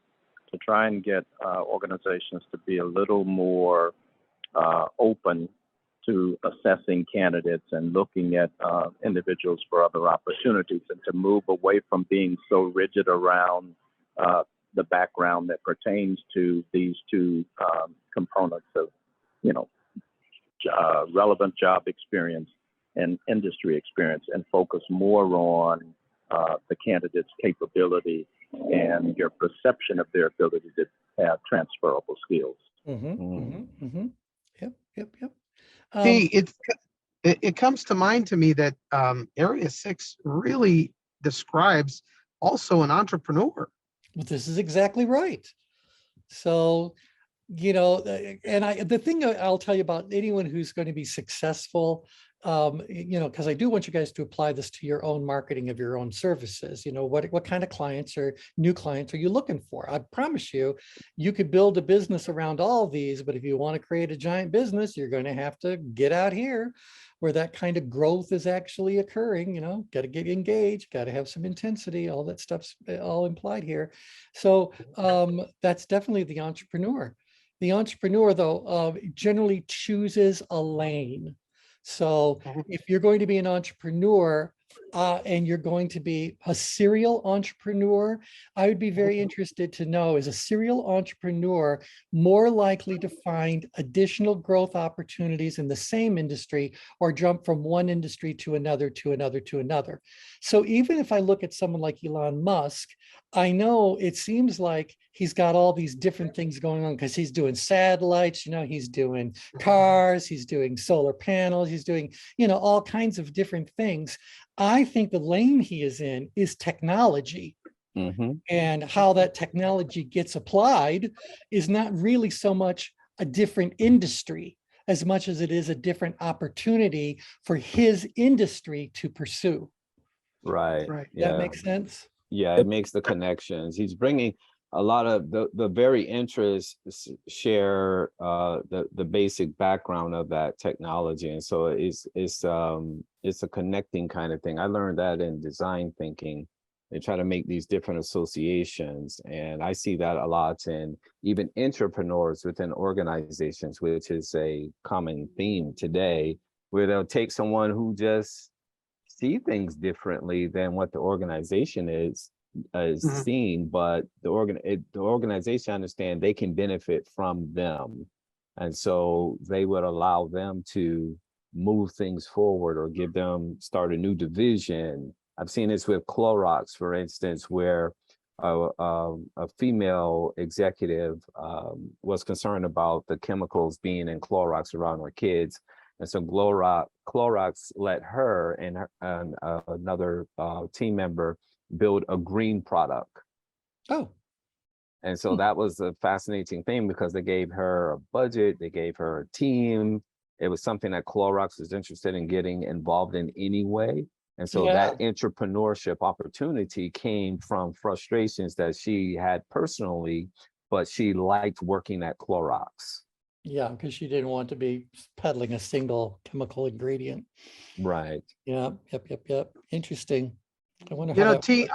S3: to try and get organizations to be a little more open to assessing candidates and looking at individuals for other opportunities, and to move away from being so rigid around the background that pertains to these two components of, relevant job experience and industry experience, and focus more on the candidate's capability and your perception of their ability to have transferable skills.
S1: Yep.
S4: It comes to mind to me that Area 6 really describes also an entrepreneur.
S1: Well, this is exactly right. So, and the thing I'll tell you about anyone who's going to be successful, because I do want you guys to apply this to your own marketing of your own services. What kind of clients or new clients are you looking for? I promise you, you could build a business around all of these, but if you want to create a giant business, you're going to have to get out here where that kind of growth is actually occurring. Got to get engaged, got to have some intensity, all that stuff's all implied here. So that's definitely the entrepreneur. The entrepreneur, though, generally chooses a lane. So if you're going to be an entrepreneur and you're going to be a serial entrepreneur, I would be very interested to know, is a serial entrepreneur more likely to find additional growth opportunities in the same industry, or jump from one industry to another, to another, to another? So even if I look at someone like Elon Musk, I know it seems like he's got all these different things going on, because he's doing satellites, he's doing cars, he's doing solar panels, he's doing, all kinds of different things. I think the lane he is in is technology. And how that technology gets applied is not really so much a different industry as much as it is a different opportunity for his industry to pursue.
S2: Right. Yeah.
S1: That makes sense?
S2: Yeah, it makes the connections. He's bringing a lot of the very interests share the basic background of that technology, and so it's a connecting kind of thing. I learned that in design thinking. They try to make these different associations, and I see that a lot in even entrepreneurs within organizations, which is a common theme today, where they'll take someone who just see things differently than what the organization is seeing, but the organization understand they can benefit from them, and so they would allow them to move things forward or start a new division. I've seen this with Clorox, for instance, where a female executive was concerned about the chemicals being in Clorox around her kids. And so Clorox let her and another team member build a green product.
S1: Oh.
S2: And so that was a fascinating thing, because they gave her a budget, they gave her a team. It was something that Clorox was interested in getting involved in anyway. And so that entrepreneurship opportunity came from frustrations that she had personally, but she liked working at Clorox.
S1: Yeah, because she didn't want to be peddling a single chemical ingredient.
S2: Right.
S1: Yeah. Yep. Interesting. I wonder how that
S4: T,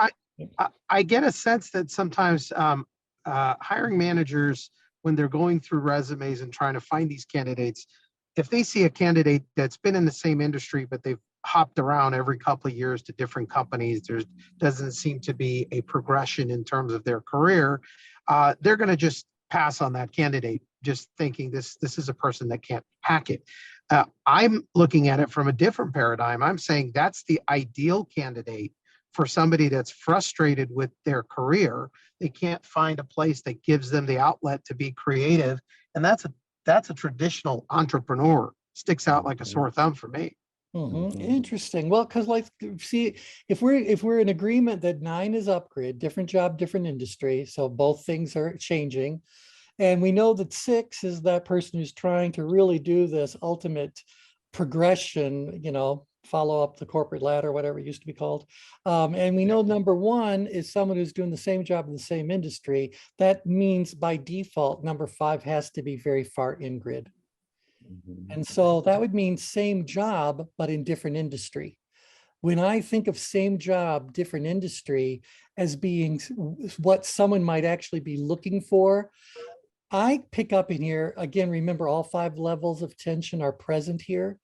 S4: I get a sense that sometimes hiring managers, when they're going through resumes and trying to find these candidates, if they see a candidate that's been in the same industry, but they've hopped around every couple of years to different companies, there doesn't seem to be a progression in terms of their career, they're going to just pass on that candidate, just thinking this is a person that can't hack it. I'm looking at it from a different paradigm. I'm saying that's the ideal candidate for somebody that's frustrated with their career. They can't find a place that gives them the outlet to be creative, and that's a traditional entrepreneur. Sticks out like a sore thumb for me.
S2: Mhm.
S1: Interesting. Well, because like, see, if we're in agreement that 9 is upgrade, different job, different industry, so both things are changing, and we know that 6 is that person who's trying to really do this ultimate progression, follow up the corporate ladder, whatever it used to be called. And we know number 1 is someone who's doing the same job in the same industry. That means by default, number 5 has to be very far in grid.
S2: Mhm.
S1: And so that would mean same job, but in different industry. When I think of same job, different industry as being what someone might actually be looking for, I pick up in here, again, remember all 5 levels of tension are present here,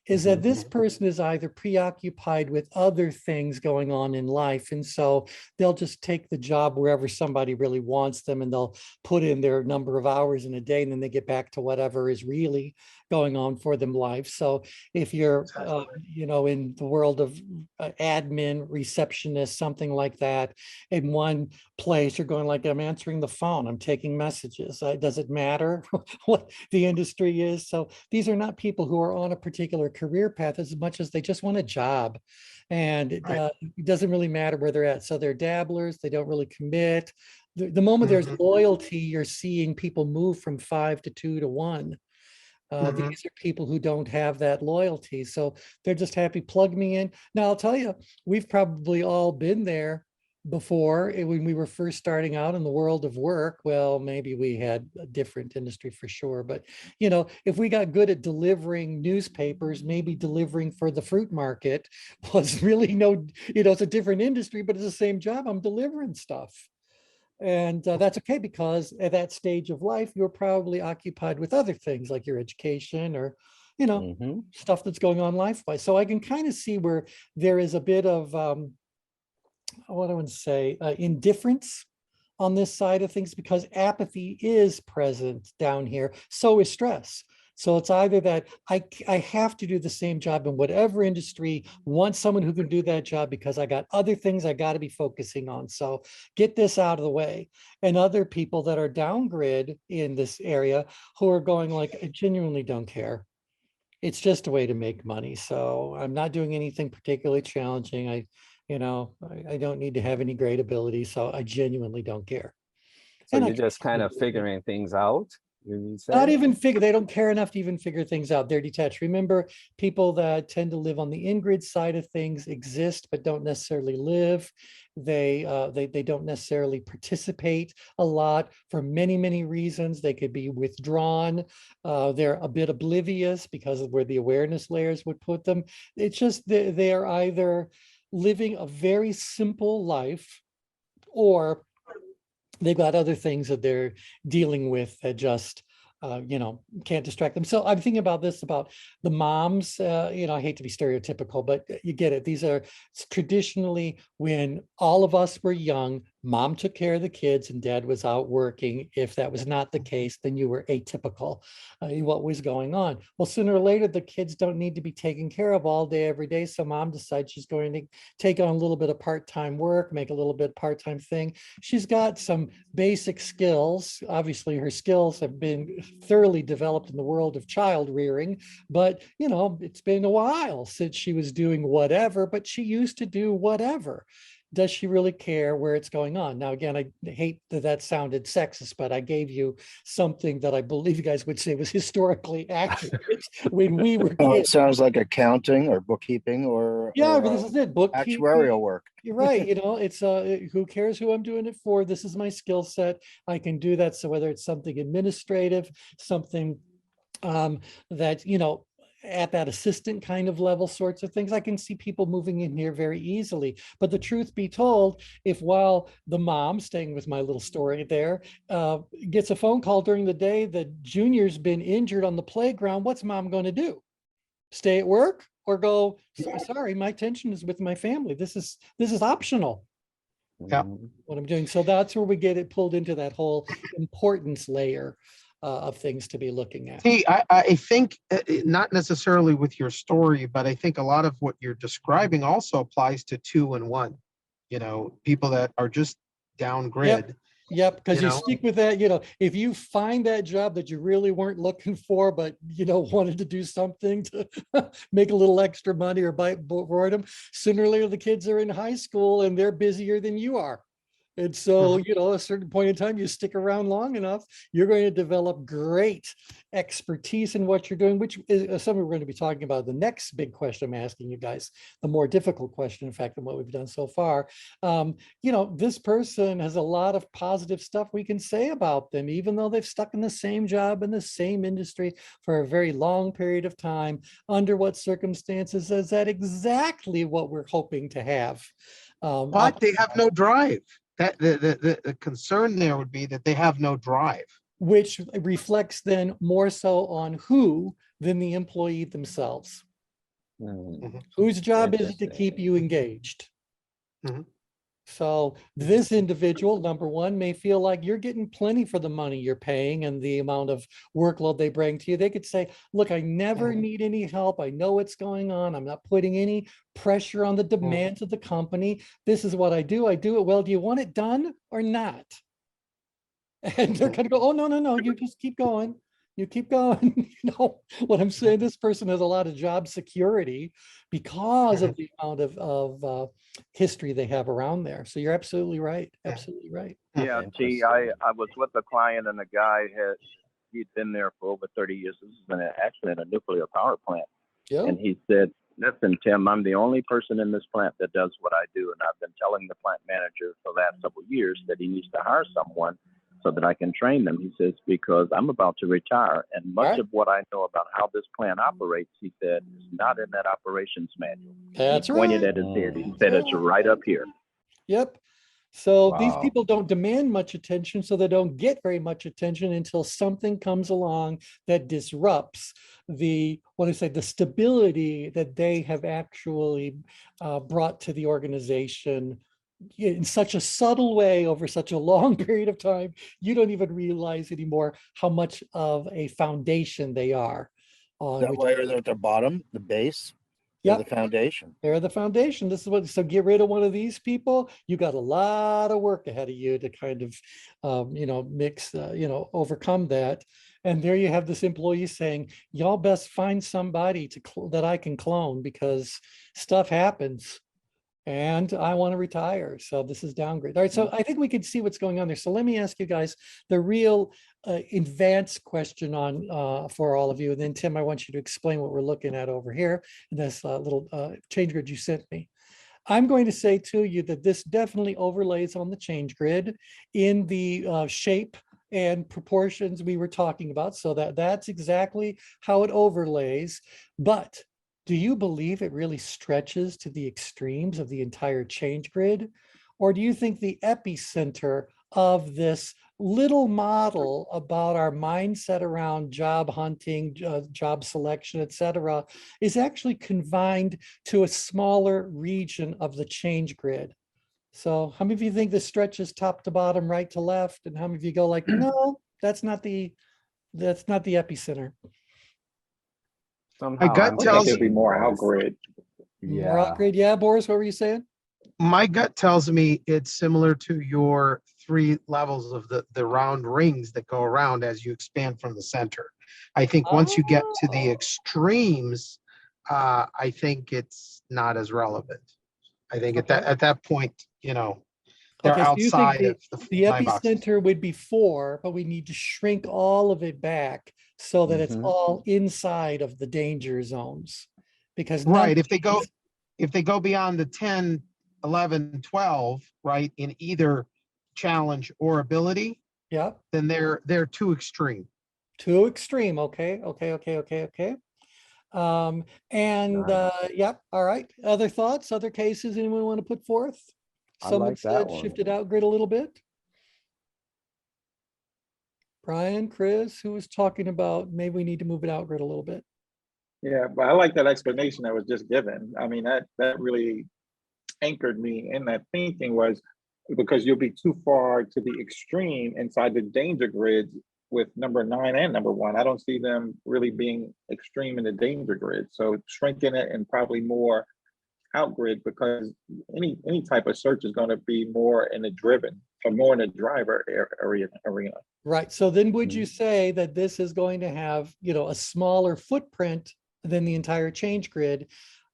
S1: is that this person is either preoccupied with other things going on in life. And so they'll just take the job wherever somebody really wants them, and they'll put in their number of hours in a day, and then they get back to whatever is really going on for them life. So if you're, in the world of admin, receptionist, something like that, in one place, you're going like, I'm answering the phone, I'm taking messages. Does it matter what the industry is? So these are not people who are on a particular career path as much as they just want a job. And it doesn't really matter where they're at. So they're dabblers, they don't really commit. The moment there's loyalty, you're seeing people move from 5 to 2 to 1. These are people who don't have that loyalty. So they're just happy, plug me in. Now, I'll tell you, we've probably all been there before when we were first starting out in the world of work. Well, maybe we had a different industry for sure, but if we got good at delivering newspapers, maybe delivering for the fruit market was really it's a different industry, but it's the same job. I'm delivering stuff. And that's okay, because at that stage of life, you're probably occupied with other things like your education or,
S2: Mhm.
S1: stuff that's going on life-wise. So I can kind of see where there is a bit of, what I would say, indifference on this side of things, because apathy is present down here. So is stress. So it's either that I have to do the same job in whatever industry, want someone who can do that job because I got other things I got to be focusing on. So get this out of the way. And other people that are down grid in this area who are going like, I genuinely don't care. It's just a way to make money. So I'm not doing anything particularly challenging. I don't need to have any great ability. So I genuinely don't care.
S2: So
S1: And I
S2: you're
S1: can
S2: just
S1: see
S2: kind
S1: it.
S2: of figuring things out, you
S1: Not
S2: say?
S1: even figure, they don't care enough to even figure things out. They're detached. Remember, people that tend to live on the in-grid side of things exist, but don't necessarily live. They don't necessarily participate a lot for many, many reasons. They could be withdrawn. They're a bit oblivious because of where the awareness layers would put them. It's just they are either living a very simple life, or they've got other things that they're dealing with that just can't distract them. So I'm thinking about this, about the moms. I hate to be stereotypical, but you get it. These are traditionally, when all of us were young, mom took care of the kids and dad was out working. If that was not the case, then you were atypical. What was going on? Well, sooner or later, the kids don't need to be taken care of all day, every day. So mom decides she's going to take on a little bit of part-time work, make a little bit part-time thing. She's got some basic skills. Obviously, her skills have been thoroughly developed in the world of child rearing, but it's been a while since she was doing whatever, but she used to do whatever. Does she really care where it's going on? Now, again, I hate that sounded sexist, but I gave you something that I believe you guys would say was historically accurate when we were
S5: Oh, it
S1: kids.
S5: sounds like accounting or bookkeeping
S1: Yeah,
S5: or
S1: but this is it. Bookkeeping.
S5: actuarial work.
S1: You're right. It's who cares who I'm doing it for? This is my skill set. I can do that. So whether it's something administrative, something that, at that assistant kind of level sorts of things, I can see people moving in here very easily. But the truth be told, if while the mom, staying with my little story there, gets a phone call during the day that Junior's been injured on the playground, what's mom going to do? Stay at work or go, sorry, my attention is with my family. This is optional,
S4: Yeah.
S2: Mhm.
S1: what I'm doing. So that's where we get it pulled into that whole importance layer of things to be looking at.
S4: See, I think not necessarily with your story, but I think a lot of what you're describing also applies to 2 and 1. People that are just down
S1: Yep.
S4: grid.
S1: Yep, because
S4: You
S1: you
S4: know?
S1: stick with that, if you find that job that you really weren't looking for, but wanted to do something to make a little extra money or buy boredom, sooner or later the kids are in high school and they're busier than you are. And so, a certain point in time, you stick around long enough, you're going to develop great expertise in what you're doing, which is something we're going to be talking about. The next big question I'm asking you guys, the more difficult question, in fact, than what we've done so far. This person has a lot of positive stuff we can say about them, even though they've stuck in the same job in the same industry for a very long period of time. Under what circumstances is that exactly what we're hoping to have?
S4: But they have no drive. That the concern there would be that they have no drive.
S1: Which reflects then more so on who than the employee themselves. Whose job is it to keep you engaged? So this individual, number one, may feel like you're getting plenty for the money you're paying and the amount of workload they bring to you. They could say, look, I never need any help. I know what's going on. I'm not putting any pressure on the demands of the company. This is what I do. I do it well. Do you want it done or not? And they're going to go, oh, no, you just keep going. You keep going. What I'm saying, this person has a lot of job security because of the amount of history they have around there. So you're absolutely right. Absolutely right.
S3: Yeah, T, I was with a client and the guy he'd been there for over 30 years. This is actually in a nuclear power plant.
S1: Yeah.
S3: And he said, listen, Tim, I'm the only person in this plant that does what I do. And I've been telling the plant manager for the last several years that he needs to hire someone so that I can train them. He says, because I'm about to retire. And much of what I know about how this plant operates, he said, is not in that operations manual.
S1: That's
S3: he pointed
S1: right.
S3: at his head. He said, it's right up here.
S1: Yep. So these
S2: Wow.
S1: people don't demand much attention, so they don't get very much attention until something comes along that disrupts the stability that they have actually brought to the organization in such a subtle way over such a long period of time. You don't even realize anymore how much of a foundation they are.
S5: That layer at the bottom, the base,
S1: Yep.
S5: the foundation.
S1: They're the foundation. This is what, so get rid of one of these people, you got a lot of work ahead of you to kind of, mix, overcome that. And there you have this employee saying, y'all best find somebody that I can clone because stuff happens and I want to retire. So this is downgrade. All right. So I think we can see what's going on there. So let me ask you guys the real advanced question on for all of you. And then Tim, I want you to explain what we're looking at over here in this little change grid you sent me. I'm going to say to you that this definitely overlays on the change grid in the shape and proportions we were talking about. So that's exactly how it overlays. But do you believe it really stretches to the extremes of the entire change grid? Or do you think the epicenter of this little model about our mindset around job hunting, job selection, et cetera, is actually confined to a smaller region of the change grid? So how many of you think this stretches top to bottom, right to left? And how many of you go like, no, that's not the epicenter?
S6: My gut
S2: I
S6: tells
S2: think
S6: it'd be more
S2: Boris.
S6: outgrid.
S1: More outgrid. Yeah, Boris, what were you saying?
S4: My gut tells me it's similar to your 3 levels of the round rings that go around as you expand from the center. I think once you get to the extremes, I think it's not as relevant. I think at that point, they're
S1: Okay, so you think
S4: outside of
S1: the
S4: my boxes.
S1: epicenter would be 4, but we need to shrink all of it back so that it's all inside of the danger zones. Because
S4: Right, if they go beyond the 10, 11, 12, right, in either challenge or ability, then they're too extreme.
S1: Too extreme. Okay. Yep. All right. Other thoughts, other cases anyone want to put forth? Someone
S2: like that
S1: said
S2: one.
S1: shifted out grid a little bit. Brian, Chris, who was talking about maybe we need to move it out grid a little bit.
S6: Yeah, but I like that explanation that was just given. I mean, that really anchored me in that thinking, was because you'll be too far to the extreme inside the danger grids with number 9 and number 1. I don't see them really being extreme in the danger grid. So shrinking it and probably more outgrid, because any type of search is going to be more in a driven So more in the driver arena.
S1: Right. So then would
S2: Mm-hmm.
S1: you say that this is going to have, a smaller footprint than the entire change grid?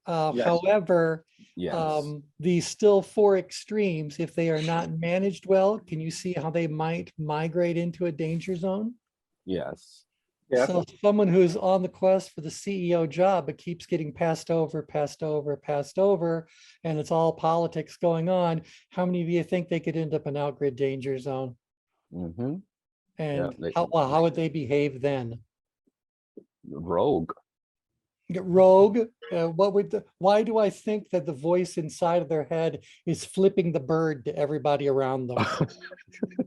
S6: Yes.
S1: However,
S2: Yes.
S1: these still four extremes, if they are not managed well, can you see how they might migrate into a danger zone?
S2: Yes.
S6: Yes.
S1: So someone who's on the quest for the CEO job, but keeps getting passed over, and it's all politics going on. How many of you think they could end up in outgrid danger zone?
S2: Mm-hmm.
S1: And
S2: Yeah.
S1: how would they behave then?
S2: Rogue.
S1: Rogue, why do I think that the voice inside of their head is flipping the bird to everybody around them?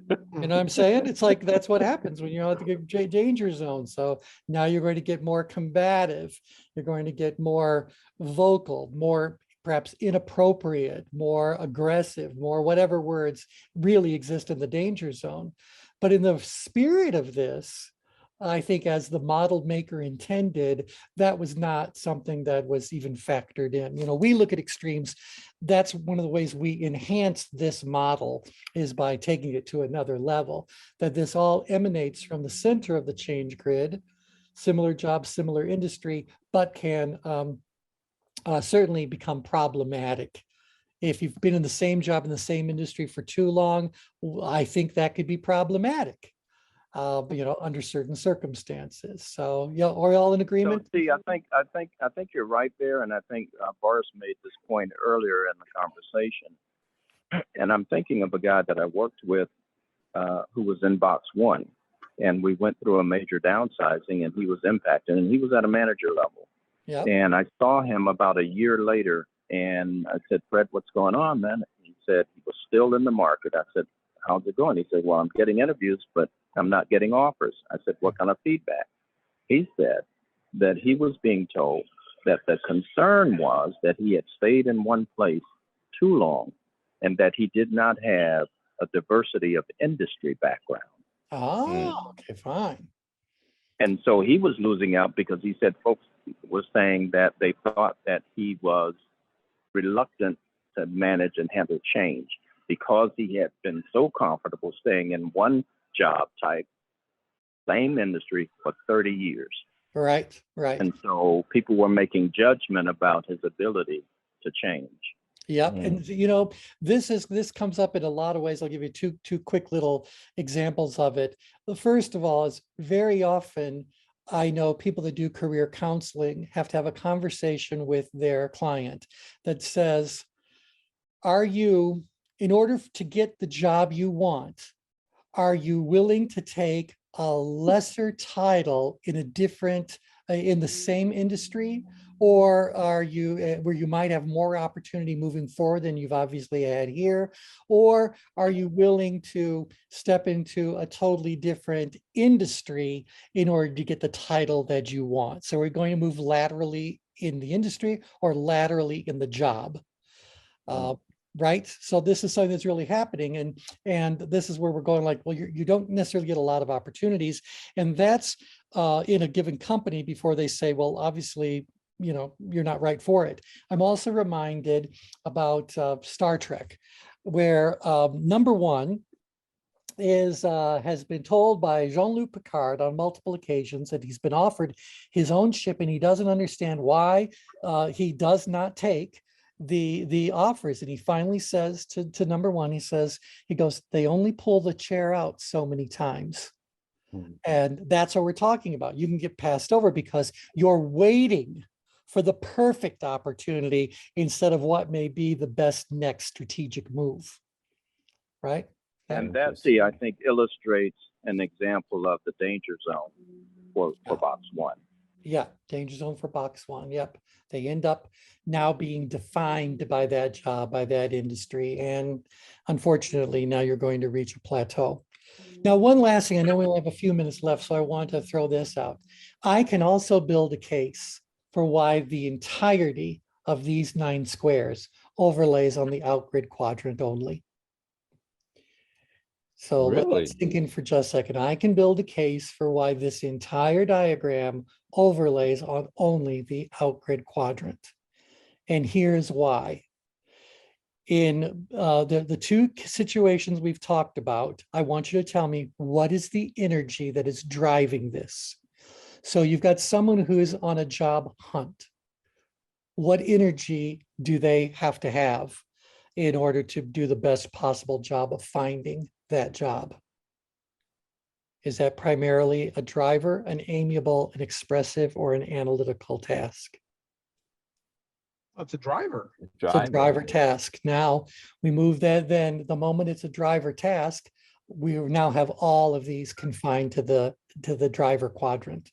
S1: You know what I'm saying? It's like, that's what happens when you're out the danger zone. So now you're going to get more combative. You're going to get more vocal, more perhaps inappropriate, more aggressive, more whatever words really exist in the danger zone. But in the spirit of this, I think as the model maker intended, that was not something that was even factored in. We look at extremes. That's one of the ways we enhance this model, is by taking it to another level, that this all emanates from the center of the change grid, similar jobs, similar industry, but can certainly become problematic. If you've been in the same job in the same industry for too long, I think that could be problematic. Under certain circumstances. So, yeah, are we all in
S3: So,
S1: agreement?
S3: see, I think you're right there, and I think Boris made this point earlier in the conversation. And I'm thinking of a guy that I worked with who was in box one, and we went through a major downsizing, and he was impacted, and he was at a manager level.
S1: Yeah.
S3: And I saw him about a year later, and I said, "Fred, what's going on, man?" He said he was still in the market. I said, "How's it going?" He said, "Well, I'm getting interviews, but I'm not getting offers." I said, "What kind of feedback?" He said that he was being told that the concern was that he had stayed in one place too long and that he did not have a diversity of industry background.
S1: Oh, okay, fine.
S3: And so he was losing out because he said folks were saying that they thought that he was reluctant to manage and handle change because he had been so comfortable staying in one job type, same industry for 30 years.
S1: Right.
S3: And so people were making judgment about his ability to change.
S1: Yep. And this comes up in a lot of ways. I'll give you two quick little examples of it. The first of all is, very often I know people that do career counseling have to have a conversation with their client that says, are you, in order to get the job you want, are you willing to take a lesser title in a different, in the same industry? Or are you where you might have more opportunity moving forward than you've obviously had here? Or are you willing to step into a totally different industry in order to get the title that you want? So we're going to move laterally in the industry or laterally in the job. Right. So this is something that's really happening. And this is where we're going, like, well, you don't necessarily get a lot of opportunities. And that's in a given company before they say, well, obviously, you're not right for it. I'm also reminded about Star Trek, where number one is has been told by Jean-Luc Picard on multiple occasions that he's been offered his own ship, and he doesn't understand why he does not take the offers. And he finally says to number one, he goes, they only pull the chair out so many times. And that's what we're talking about. You can get passed over because you're waiting for the perfect opportunity instead of what may be the best next strategic move. Right?
S3: And that, see, I think illustrates an example of the danger zone for box one.
S1: Yeah, danger zone for box one. Yep. They end up now being defined by that job, by that industry. And unfortunately, now you're going to reach a plateau. Now, one last thing, I know we only have a few minutes left, so I want to throw this out. I can also build a case for why the entirety of these 9 squares overlays on the outgrid quadrant only. So let that sink in for just a second. I can build a case for why this entire diagram overlays on only the outgrid quadrant. And here's why. In the two situations we've talked about, I want you to tell me what is the energy that is driving this. So you've got someone who is on a job hunt. What energy do they have to have in order to do the best possible job of finding that job? Is that primarily a driver, an amiable, an expressive, or an analytical task?
S4: It's a driver.
S1: It's a driver task. Now we move that, then the moment it's a driver task, we now have all of these confined to the driver quadrant.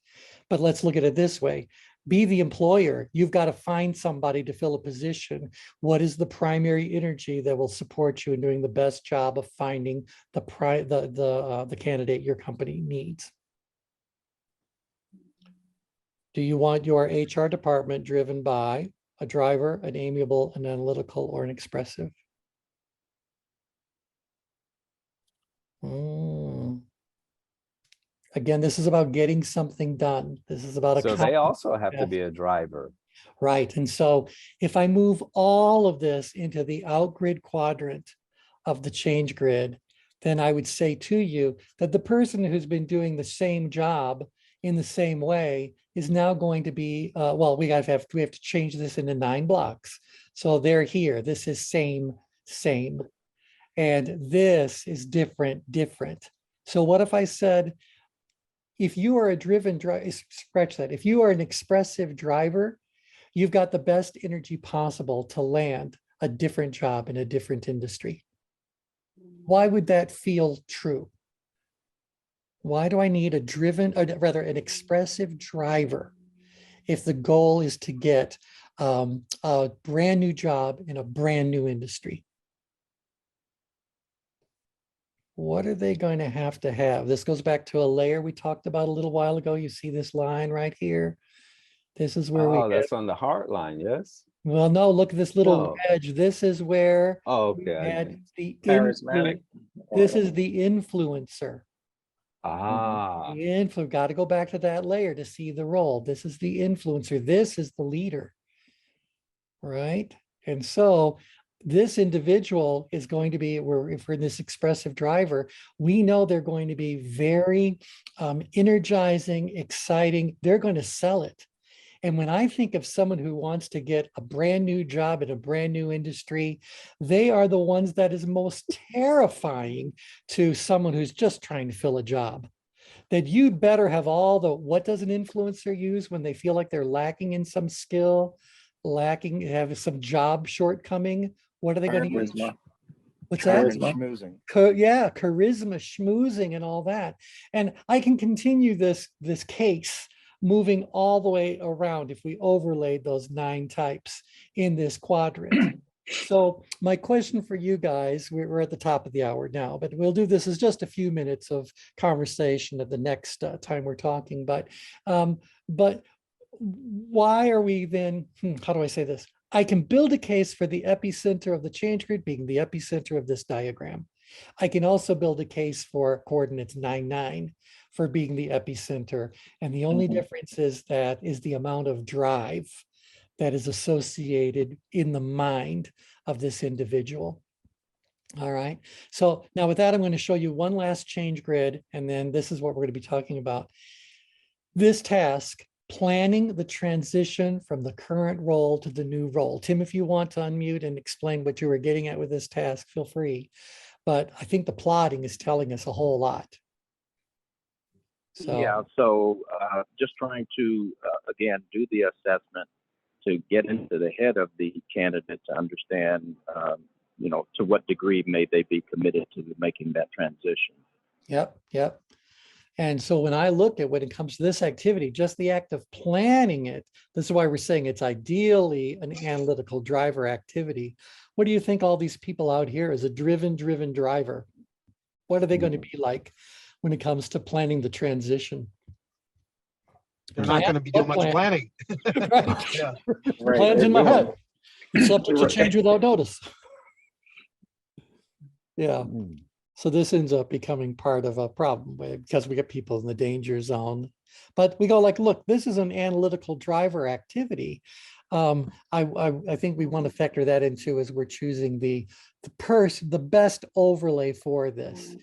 S1: But let's look at it this way. Be the employer. You've got to find somebody to fill a position. What is the primary energy that will support you in doing the best job of finding the candidate your company needs? Do you want your HR department driven by a driver, an amiable, an analytical, or an expressive? Again, this is about getting something done. This is about
S2: So they also have to be a driver.
S1: Right. And so if I move all of this into the outgrid quadrant of the change grid, then I would say to you that the person who's been doing the same job in the same way is now going to be, well, we have to change this into 9 blocks. So they're here. This is same. And this is different. So what if I said, if you are a driven driver, scratch that. If you are an expressive driver, you've got the best energy possible to land a different job in a different industry. Why would that feel true? Why do I need a driven, or rather an expressive driver, if the goal is to get a brand new job in a brand new industry? What are they going to have? This goes back to a layer we talked about a little while ago. You see this line right here. This is where
S2: that's on the heart line, yes?
S1: Well, no, look at this little wedge. This is where
S2: we
S1: had the
S6: charismatic.
S1: This is the influencer.
S2: Ah.
S1: Got to go back to that layer to see the role. This is the influencer. This is the leader, right? And so this individual is going to be, if we're in this expressive driver, we know they're going to be very energizing, exciting. They're going to sell it. And when I think of someone who wants to get a brand new job in a brand new industry, they are the ones that is most terrifying to someone who's just trying to fill a job. That you'd better have what does an influencer use when they feel like they're lacking in some skill, have some job shortcoming? What are they going to use? What's that?
S5: Schmoozing.
S1: Charisma, schmoozing, and all that. And I can continue this case moving all the way around if we overlaid those 9 types in this quadrant. So my question for you guys, we're at the top of the hour now, but we'll do this as just a few minutes of conversation at the next time we're talking. But why are we then, how do I say this? I can build a case for the epicenter of the change grid being the epicenter of this diagram. I can also build a case for coordinates 9, 9 for being the epicenter. And the only difference is the amount of drive that is associated in the mind of this individual. All right. So now with that, I'm going to show you one last change grid. And then this is what we're going to be talking about. This task, planning the transition from the current role to the new role. Tim, if you want to unmute and explain what you were getting at with this task, feel free. But I think the plotting is telling us a whole lot.
S3: So just trying to, again, do the assessment to get into the head of the candidate to understand, to what degree may they be committed to making that transition.
S1: Yep. And so when it comes to this activity, just the act of planning it, this is why we're saying it's ideally an analytical driver activity. What do you think all these people out here as a driven driver? What are they going to be like when it comes to planning the transition?
S4: They're not going to be doing much planning.
S1: Right.
S4: Yeah.
S1: Plans in my head. It's subject to change without notice. Yeah. So this ends up becoming part of a problem because we get people in the danger zone. But we go like, look, this is an analytical driver activity. I think we want to factor that into as we're choosing the best overlay for this.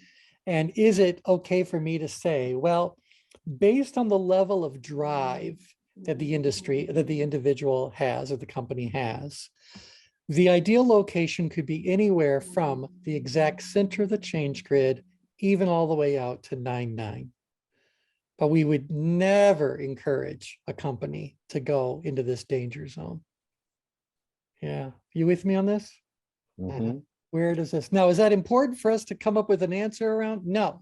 S1: And is it okay for me to say, well, based on the level of drive that the individual has or the company has, the ideal location could be anywhere from the exact center of the change grid, even all the way out to 9-9. But we would never encourage a company to go into this danger zone. Yeah, you with me on this?
S2: Mhm.
S1: Where does this, now, is that important for us to come up with an answer around? No.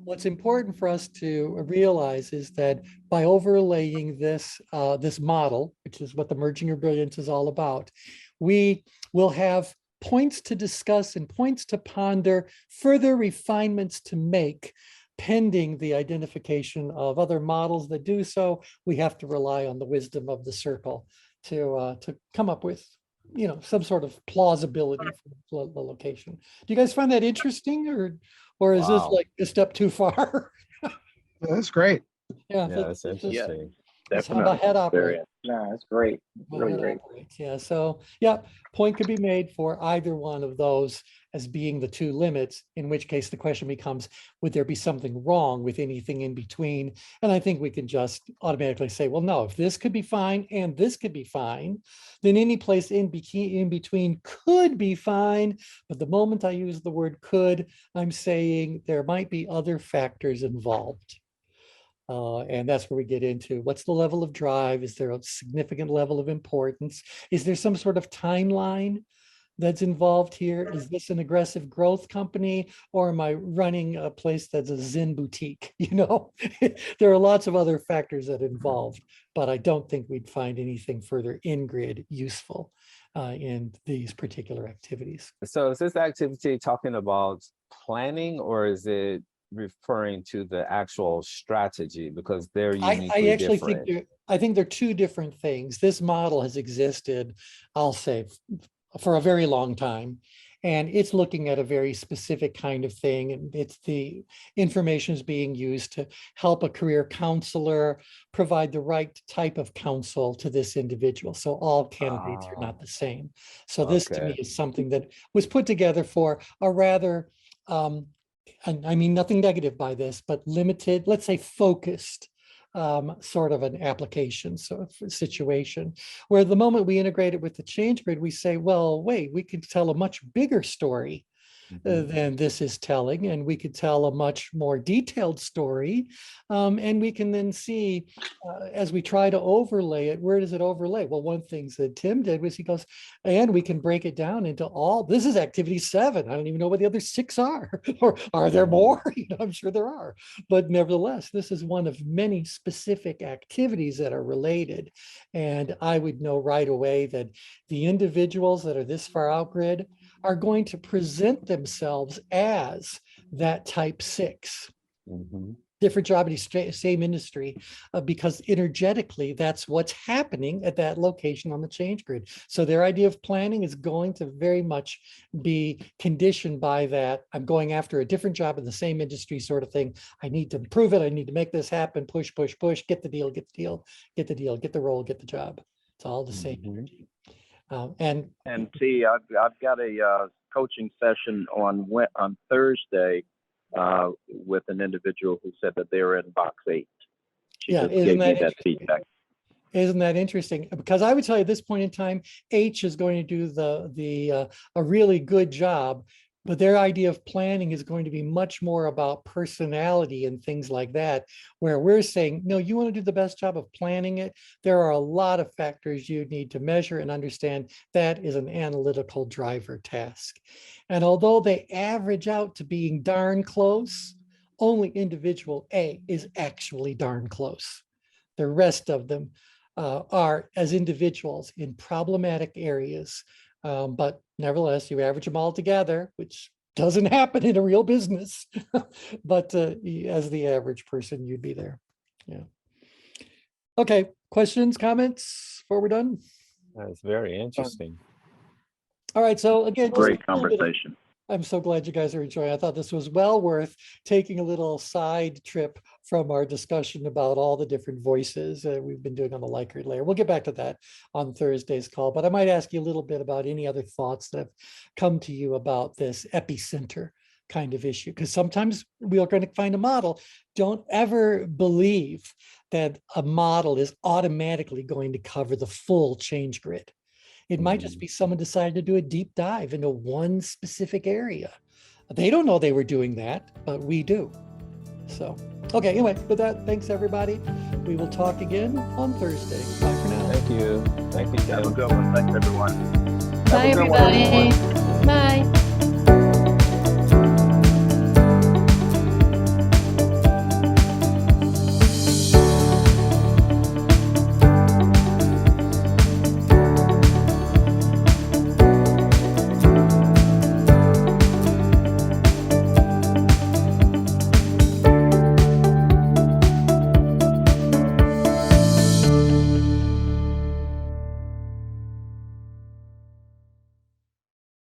S1: What's important for us to realize is that by overlaying this, this model, which is what the merging your brilliance is all about, we will have points to discuss and points to ponder, further refinements to make, pending the identification of other models that do so. We have to rely on the wisdom of the circle to come up with, you know, some sort of plausibility for the location. Do you guys find that interesting, or is this
S2: Wow.
S1: like a step too far?
S4: That's great.
S1: Yeah,
S2: Yeah, that's
S1: just
S2: interesting.
S1: that's how my
S3: Definitely.
S1: head operates.
S3: Very
S6: No, it's great.
S1: How
S6: Really
S1: it
S6: great.
S1: operates. Yeah, so yeah, point could be made for either one of those as being the two limits, in which case the question becomes, would there be something wrong with anything in between? And I think we can just automatically say, well, no, if this could be fine and this could be fine, then any place in between could be fine. But the moment I use the word could, I'm saying there might be other factors involved. And that's where we get into what's the level of drive? Is there a significant level of importance? Is there some sort of timeline that's involved here? Is this an aggressive growth company, or am I running a place that's a Zen boutique? You know, there are lots of other factors that involved, but I don't think we'd find anything further in grid useful in these particular activities.
S2: So is this activity talking about planning, or is it referring to the actual strategy, because they're
S1: I
S2: uniquely
S1: actually think
S2: different?
S1: I think they're two different things. This model has existed, I'll say, for a very long time. And it's looking at a very specific kind of thing. And it's the information is being used to help a career counselor provide the right type of counsel to this individual. So all candidates are not
S2: Oh,
S1: the same. So this to me
S2: okay.
S1: is something that was put together for a rather, and I mean nothing negative by this, but limited, let's say focused sort of an application sort of situation, where the moment we integrate it with the change grid, we say, well, wait, we can tell a much bigger story
S2: Mhm.
S1: than this is telling, and we could tell a much more detailed story. And we can then see, as we try to overlay it, where does it overlay? Well, one thing that Tim did was he goes, and we can break it down into all, this is activity 7. I don't even know what the other 6 are, or are there more? You know, I'm sure there are, but nevertheless, this is one of many specific activities that are related. And I would know right away that the individuals that are this far out grid are going to present themselves as that type 6,
S2: Mhm.
S1: different job in the same industry, because energetically that's what's happening at that location on the change grid. So their idea of planning is going to very much be conditioned by that. I'm going after a different job in the same industry sort of thing. I need to improve it. I need to make this happen. Push, push, push, get the deal, get the deal, get the deal, get the role, get the job. It's all the same
S2: Mhm.
S1: energy. And
S3: And T, I've got a coaching session on Thursday with an individual who said that they were in box 8. She
S1: yeah,
S3: just gave me that
S1: interesting?
S3: feedback.
S1: Isn't that interesting? Because I would tell you at this point in time, H is going to do a really good job, but their idea of planning is going to be much more about personality and things like that, where we're saying, no, you want to do the best job of planning it. There are a lot of factors you need to measure and understand. That is an analytical driver task. And although they average out to being darn close, only individual A is actually darn close. The rest of them are as individuals in problematic areas. But nevertheless, you average them all together, which doesn't happen in a real business. But as the average person, you'd be there. Yeah. Okay, questions, comments before we're done?
S2: That's very interesting.
S1: All right, so again, just
S3: Great conversation.
S1: I'm so glad you guys are enjoying. I thought this was well worth taking a little side trip from our discussion about all the different voices we've been doing on the Likert layer. We'll get back to that on Thursday's call, but I might ask you a little bit about any other thoughts that have come to you about this epicenter kind of issue, because sometimes we are going to find a model. Don't ever believe that a model is automatically going to cover the full change grid. It might just be someone decided to do a deep dive into one specific area. They don't know they were doing that, but we do. So, okay, anyway, with that, thanks everybody. We will talk again on Thursday. Bye for now.
S2: Thank you. Thank you,
S3: Have a
S2: Tim.
S3: good one. Thanks, everyone.
S2: Have
S7: Bye,
S2: a good one,
S7: everybody.
S2: everyone.
S7: Bye.